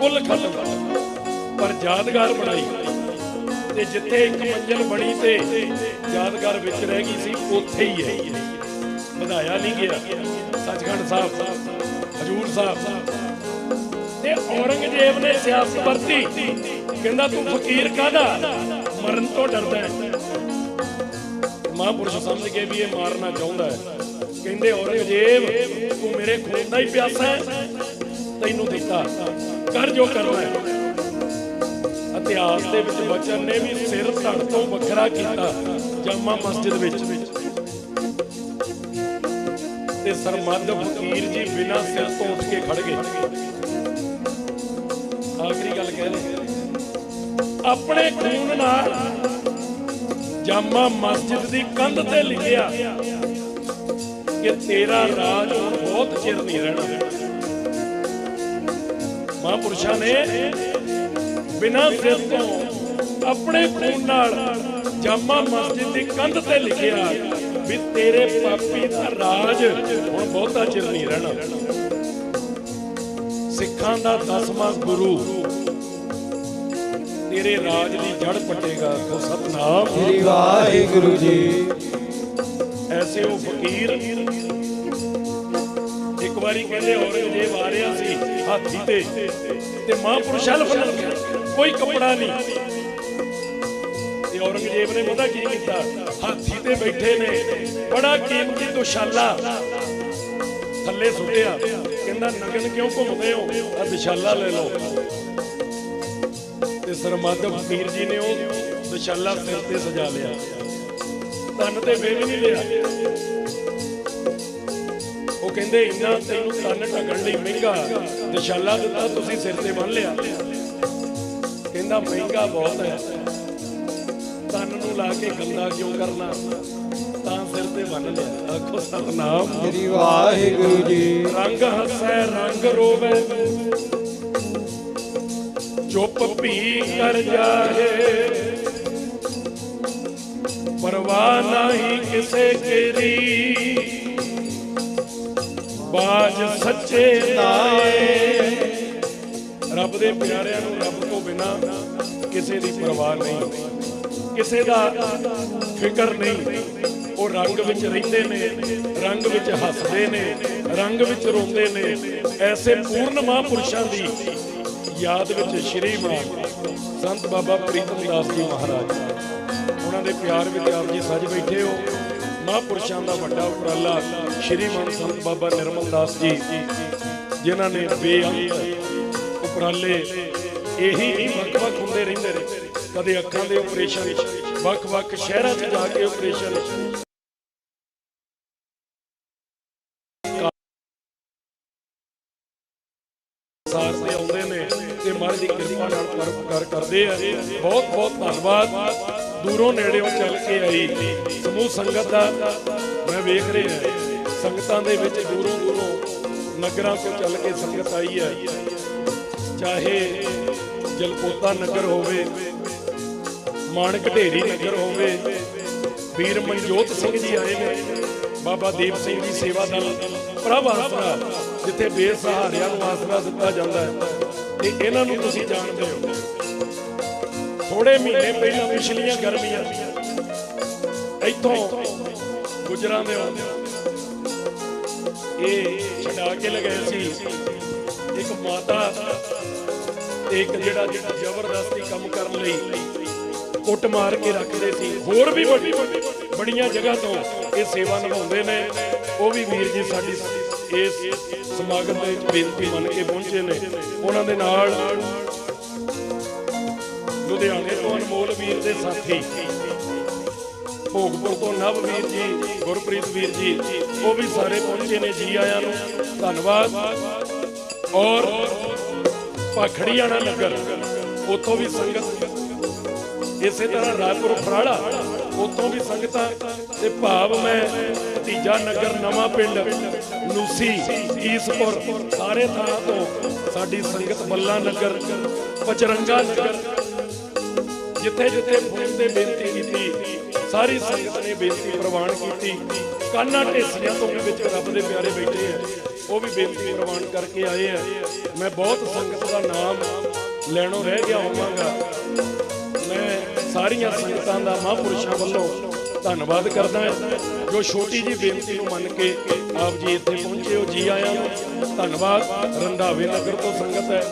Speaker 1: कुल खत्म। पर यादगार बनाई ते जिथे एक मंजिल बनी ते यादगार विच रह गई सी, उत्थे ही है, ਵਧਾਇਆ नहीं गया। सचखंड साहब हजूर साहब ते औरंगजेब ने सियासत वरती, कहंदा तू फकीर कादा मरन तो डरदा है। महापुरुष समझ के भी ये मारना चाहता है। कहंदे औरंगजेब तू मेरे खून का ही प्यासा है, तैनू दिता कर जो करना है। इतिहास के विच बचन ने भी सिर धड़ तो वखरा किया जामा मस्जिद विच ते सरमद फकीर जी बिना सिर तो उठ के खड़ गए। आखिरी गल कह रहे अपने खून नाल जामा मस्जिद की कंध ते लिखिया कि तेरा राज बहुत चिर नहीं रहना। महापुरुषों ने बिना सिर तो अपने खून नाल जामा मस्जिद की कंध ते लिखिया भी तेरे पापी का राज हुण बहुता चिर नहीं रहना। सिखां दा 10वां गुरु तेरे राज की जड़ पटेगा। तो सतनाम
Speaker 2: श्री वाहिगुरु जी।
Speaker 1: ऐसे वो फकीर एक बारी कहते औरंगजेब आ रहा सी हाथी ते महापुरुष कोई कपड़ा नहीं। औरंगजेब ने पता की किया, हाथी ते बैठे ने बड़ा कीमती दुशाला थले सुटिया। कहंदा नगन क्यों घूमते हो, आ दुशाला ले लो। ते सरमद फकीर जी ने वो दुशाला सिर ते सजा लिया, तन ते वे भी नहीं लिया। वो कहंदे इन्ना तैनू तन ढकण लई महंगा दुशाला दिता, तुसीं सिर ते बन लिया। कहंदा महंगा बहुत है, तन नूं ला के गंदा क्यों करना, तां सिर ते बन लिया। आखो सतनाम
Speaker 2: श्री वाहिगुरु जी।
Speaker 1: रंग हसै रंग रोवे चुप भी कर जाए, पर परवाह नहीं किसे केरी, बाज सच्चे दाए। रब दे प्यारिਆਂ ਨੂੰ रब तो बिना किसी की परवाह नहीं, किसी का फिक्र नहीं। वो रंग विच रहिंदे ने, रंग विच हसदे ने, रंग विच रोंदे ने। ऐसे पूर्ण महापुरुषां दी याद विच श्रीमान संत बाबा प्रीतम दास जी महाराज, उन्होंने प्यार विच आप जी सज बैठे हो। महापुरुषां दा वड्डा उपराला श्रीमान संत बाबा निर्मल दास जी, जिन्हां ने बेअंत उपराले यही वख-वख हुंदे रहिंदे ने। कदे अखां दे ऑपरेशन, वख-वख शहरां 'ਚ जाके ऑपरेशन, सार से आउंदे ने ते महाराज दी किरपा नाल करदे आ। बहुत बहुत धन्नवाद। दूरों नेड़ेों चल के आई समूह संगत दा मैं वेख रहा, संगतां दे विच दूरों दूरों नगरां तो चल के संगत आई है। चाहे जलपोता नगर होवे, माणक ढेरी नगर होवे, वीर मनजोत सिंह जी आए ने, बाबा दीप सिंह जी सेवा दल प्रभ आसरा, जिथे बेसहारिਆਂ ਨੂੰ आसरा दिता जाता है। ते इन्हां नूं तुसीं जानदे हो, थोड़े महीने पहला पिछलियां गर्मियां इत्थों गुजरां दे ये छड़ा के लगे सी एक माता, एक जिहड़ा जबरदस्ती काम करन लई कुट मार के रखते सी। होर भी बड़ियां जगह तो ये सेवा निभाउंदे ने। वो भी वीर जी साडी इस समागम में बेनती मन के पहुंचे ने। उन्हां दे नाल लुधियाने तो अनमोल वीर दे साथी, भोगपुर तो नववीर जी, गुरप्रीत वीर जी, वो भी सारे पहुंचे ने। जी आया नूं धन्नवाद। और भाखड़ीआणा नगर उतों भी संगत, इसे तरह रायपुर फराड़ा उतों भी संगत ते भाव मैं भतीजा नगर, नवा पिंड, नूसी, ईसपुर, सारे थां तो साडी संगत, बल्ला नगर, पचरंगा नगर, जिथे जिथे फोन ते बेनती की सारी संगत ने बेनती प्रवान की। काना ढेसियां तो भी विच रब दे प्यारे बैठे हैं, वो भी बेनती प्रवान करके आए हैं। मैं बहुत संगत का नाम लैणों रह गया होवांगा। मैं सारिया संगतां दा महापुरुषां वल्लों धन्नवाद करदा है, जो छोटी जी बेनती नूं मन के आप जी इत्थे पहुंचे हो। जी आया धन्नवाद। रंधावे नगर तो संगत है,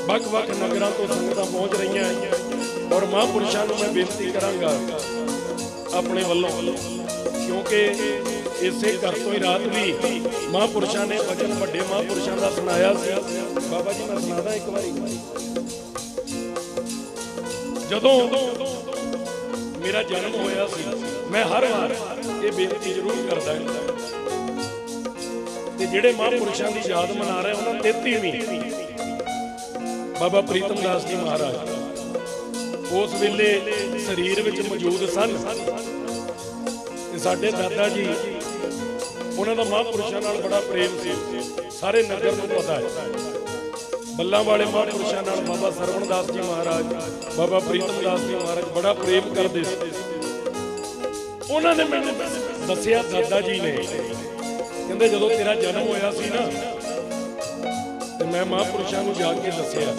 Speaker 1: वख-वख नगरां तो संगतां पहुंच रही हैं। और महापुरुषां नूं मैं बेनती करांगा अपने वल्लों, क्योंकि इसे घर तो ही रात भी महापुरुषां ने वचन वड्डे महापुरुषां दा सुनाया सी। बाबा जी मैं सुनादा एक बारी। जदों मेरा जन्म होया सी, मैं हर बार ये बेनती जरूर करदा है कि जिहड़े महापुरुषां दी याद मना रहे उन्हां 33वीं बाबा प्रीतम दास जी महाराज उस वेले शरीर विच मौजूद सन। साडे दादा जी उन्हां दा महापुरुषां नाल बड़ा प्रेम सी, सारे नगर नूं पता है। बल्लां वाले महापुरुषां नाल बाबा सरवण दास जी महाराज, बाबा प्रीतम दास जी महाराज बड़ा प्रेम करते थे। उन्होंने मैंने दसिया, दादा जी ने कहते जदों तेरा जन्म होया सी ना, तो मैं महापुरुषां नूं जाके दसिया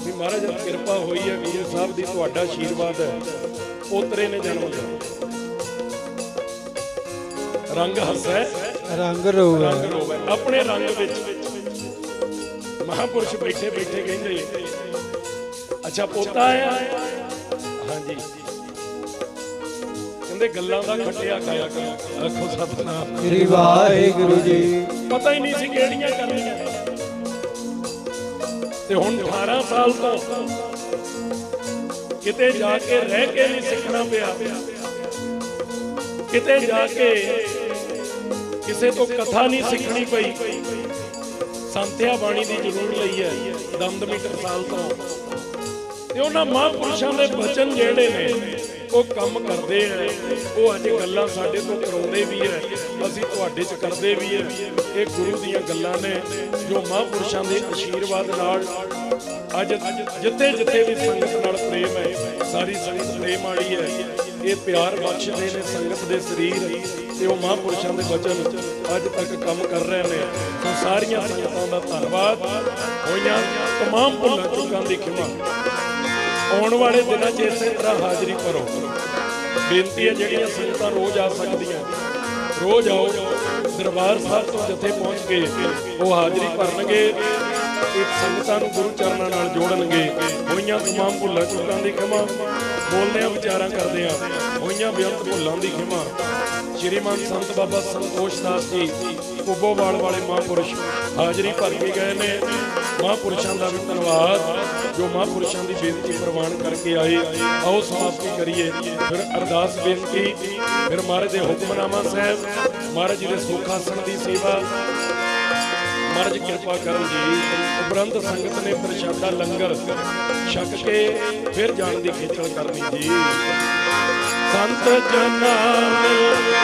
Speaker 1: भी महाराज किरपा हुई है, वीर साहब की तुहाडा आशीर्वाद है, पोतरे ने जन्म लिया। रंग हसै
Speaker 2: रंग रोवे,
Speaker 1: अपने रंग विच महापुरुष बैठे बैठे कहते अच्छा पोता आया, हाँ जी, कहते गल्लां दा खट्टिया खाया कर। आखो सतनाम श्री वाहिगुरु जी। पता ही नहीं सी किहड़ियां करनियां, ते हुण 18 साल तो किते जाके रह के नहीं सीखना पिया, किते जाके किसे तो कथा नहीं सीखनी पई। संत्या बाणी की जरूर लई है दमदमी टकसाल तो। उन्हां महापुरुषां दे बचन जिहड़े ने ਉਹ ਕੰਮ ਕਰਦੇ ਆ, ਉਹ ਅੱਜ ਗੱਲਾਂ ਸਾਡੇ ਤੋਂ ਕਰਾਉਂਦੇ ਵੀ ਹੈ, ਅਸੀਂ ਤੁਹਾਡੇ 'ਚ ਕਰਦੇ ਵੀ ਹੈ। ਇਹ ਗੁਰੂ ਦੀਆਂ ਗੱਲਾਂ ਨੇ ਜੋ ਮਹਾਂਪੁਰਸ਼ਾਂ ਦੇ ਆਸ਼ੀਰਵਾਦ ਨਾਲ ਅੱਜ ਜਿੱਥੇ ਜਿੱਥੇ ਵੀ ਸੰਗਤ ਨਾਲ ਪ੍ਰੇਮ ਹੈ, ਸਾਰੀ ਸੰਗਤ ਪ੍ਰੇਮ ਵਾਲੀ ਹੈ। ਇਹ ਪਿਆਰ ਬਖਸ਼ਦੇ ਨੇ ਸੰਗਤ ਦੇ ਸਰੀਰ ਤੇ ਉਹ ਮਹਾਂਪੁਰਸ਼ਾਂ ਦੇ ਬਚਨ ਅੱਜ ਤੱਕ ਕੰਮ ਕਰ ਰਹੇ ਨੇ। ਸੋ ਸਾਰੀਆਂ ਸੰਗਤਾਂ ਦਾ ਧੰਨਵਾਦ। ਹੋਈਆਂ तमाम ਭੁੱਲਾਂ ਚੁੱਕਾਂ ਦੀ ਖਿਮਾ। ਆਉਣ ਵਾਲੇ ਦਿਨਾਂ 'ਚ ਇਸੇ ਤਰ੍ਹਾਂ ਹਾਜ਼ਰੀ ਭਰੋ। ਬੇਨਤੀ ਹੈ ਜਿਹੜੀਆਂ ਸੰਗਤਾਂ ਰੋਜ਼ ਆ ਸਕਦੀਆਂ ਰੋਜ਼ ਆਓ। ਦਰਬਾਰ ਸਾਹਿਬ ਤੋਂ ਜਥੇ ਪਹੁੰਚ ਕੇ ਉਹ ਹਾਜ਼ਰੀ ਭਰਨਗੇ, ਇੱਕ ਸੰਗਤਾਂ ਨੂੰ ਗੁਰੂ ਚਰਨਾਂ ਨਾਲ ਜੋੜਨਗੇ। ਹੋਈਆਂ तमाम ਭੁੱਲਾਂ ਚੁੱਕਾਂ ਦੀ ਖਿਮਾ। ਬੋਲਦੇ ਆ, ਵਿਚਾਰਾਂ ਕਰਦੇ ਆ, ਹੋਈਆਂ ਬੇਅੰਤ ਭੁੱਲਾਂ ਦੀ ਖਿਮਾ। ਸ਼੍ਰੀਮਾਨ ਸੰਤ ਬਾਬਾ ਸੰਤੋਸ਼ ਦਾਸ ਜੀ ਕੁੱਬੋਵਾਲ ਵਾਲੇ ਮਹਾਂਪੁਰਸ਼ ਹਾਜ਼ਰੀ ਭਰ ਕੇ ਗਏ ਨੇ। ਮਹਾਂਪੁਰਸ਼ਾਂ ਦਾ ਵੀ ਧੰਨਵਾਦ ਜੋ ਮਹਾਂਪੁਰਸ਼ਾਂ ਦੀ ਬੇਨਤੀ ਪ੍ਰਵਾਨ ਕਰਕੇ ਆਏ। ਆਓ ਸਮਾਪਤੀ ਕਰੀਏ, ਫਿਰ ਅਰਦਾਸ ਬੇਨਤੀ, ਫਿਰ ਮਹਾਰਾਜ ਦੇ ਹੁਕਮਨਾਮਾ ਸਾਹਿਬ, ਮਹਾਰਾਜ ਜੀ ਦੇ ਸੁਖ ਆਸਣ ਦੀ ਸੇਵਾ। ਮਹਾਰਾਜ ਕਿਰਪਾ ਕਰਨ ਜੀ। ਉਪਰੰਤ ਸੰਗਤ ਨੇ ਪ੍ਰਸ਼ਾਦਾ ਲੰਗਰ ਛਕ ਕੇ ਫਿਰ ਜਾਣ ਦੀ ਖੇਚਲ ਕਰਨੀ ਜੀ। ਸੰਤ ਜਨਾਂ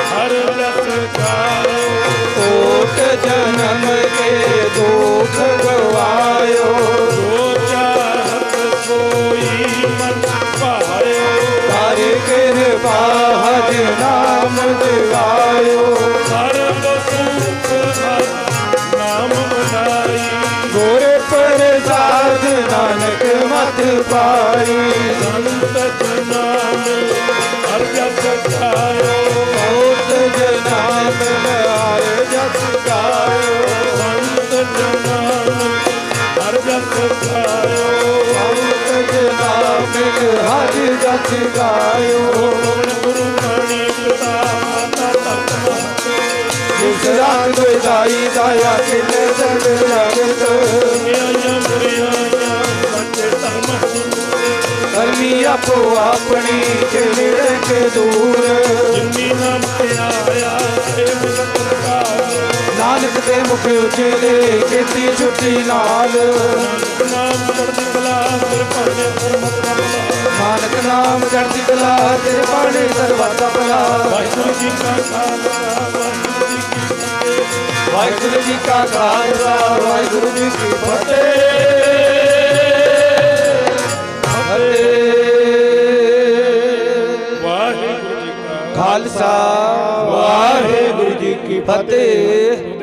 Speaker 1: ਹਰ ਰਸ ਗਾਇਓ,
Speaker 2: ਕੋਟ ਜਨਮ ਕੇ ਦੁਖ ਗਵਾਇਓ,
Speaker 1: ਜੋ ਚਾਹਤ ਸੋਈ ਮਨ ਭਾਇਓ,
Speaker 2: ਕਰ ਕਿਰਪਾ ਹਜ ਨਾਮ ਦਿਵਾਇਓ,
Speaker 1: ਸਰਬ ਸੁਖ ਨਾਮ ਬਨਾਈ,
Speaker 2: ਗੁਰ ਪ੍ਰਸਾਦ ਨਾਨਕ ਮਤ ਪਾਈ,
Speaker 1: ਸੰਤ ਜਨਾਂ ਹਰ ਜਸ ਗਾਇਓ,
Speaker 2: ਕੋਟ ਜਨਮ ਹਰ ਜਸ ਗਾਇਓ,
Speaker 1: ਸੰਤ ਜਨਾਂ ਹਰ ਜਸ ਗਾਇਓ,
Speaker 2: ਕੋਟ ਜਨਮ ਹਰ ਜਸ ਗਾਇਓ,
Speaker 1: ਗੁਰੂ ਬਾਣੀ ਪਿਤਾ ਮਾਤਾ ਧਰਤ ਮਾਤੇ,
Speaker 2: ਜਿਸ ਰਾਤ ਦਾਈ ਦਾਇਆ ਕਿਲੇ ਜਗ ਜਗਤ,
Speaker 1: ਆਈਆਂ ਮੁਰੀਆਂ ਸੱਚੇ ਧਰਮ
Speaker 2: ਧਰਮੀ ਆਪੋ ਆਪਣੀ ਕੇ ਨੇੜੇ ਕੇ ਦੂਰ,
Speaker 1: ਜਿਨੀ ਨਾਮ ਤੇ ਆਇਆ ਏ ਮੁਸਤਫਾ,
Speaker 2: ਨਾਨਕ ਦੇ ਮੁਖ ਉਚੇਲੇ ਕੀਤੀ ਛੁੱਟੀ ਨਾਲ,
Speaker 1: ਨਾਮ ਚੜ੍ਹਦੀ ਕਲਾ ਫਿਰ ਭਾਣੇ ਸਰਬਤ ਦਾ ਭਲਾ,
Speaker 2: ਨਾਨਕ ਨਾਮ ਚੜ੍ਹਦੀ ਕਲਾ ਤੇਰੇ ਬਾਣੇ ਸਰਬਤ ਦਾ ਭਲਾ।
Speaker 1: ਵਾਹਿਗੁਰੂ ਜੀ ਕਾ ਖਾਲਸਾ
Speaker 2: ਵਾਹਿਗੁਰੂ ਜੀ ਕਾ ਖਾਲਸਾ ਵਾਹਿਗੁਰੂ ਜੀ ਕੀ ਫਤਿਹ।
Speaker 1: ਵਾਹਿਗੁਰੂ ਜੀ ਕਾ
Speaker 2: ਖਾਲਸਾ ਵਾਹਿਗੁਰੂ ਜੀ ਕੀ ਫਤਿਹ।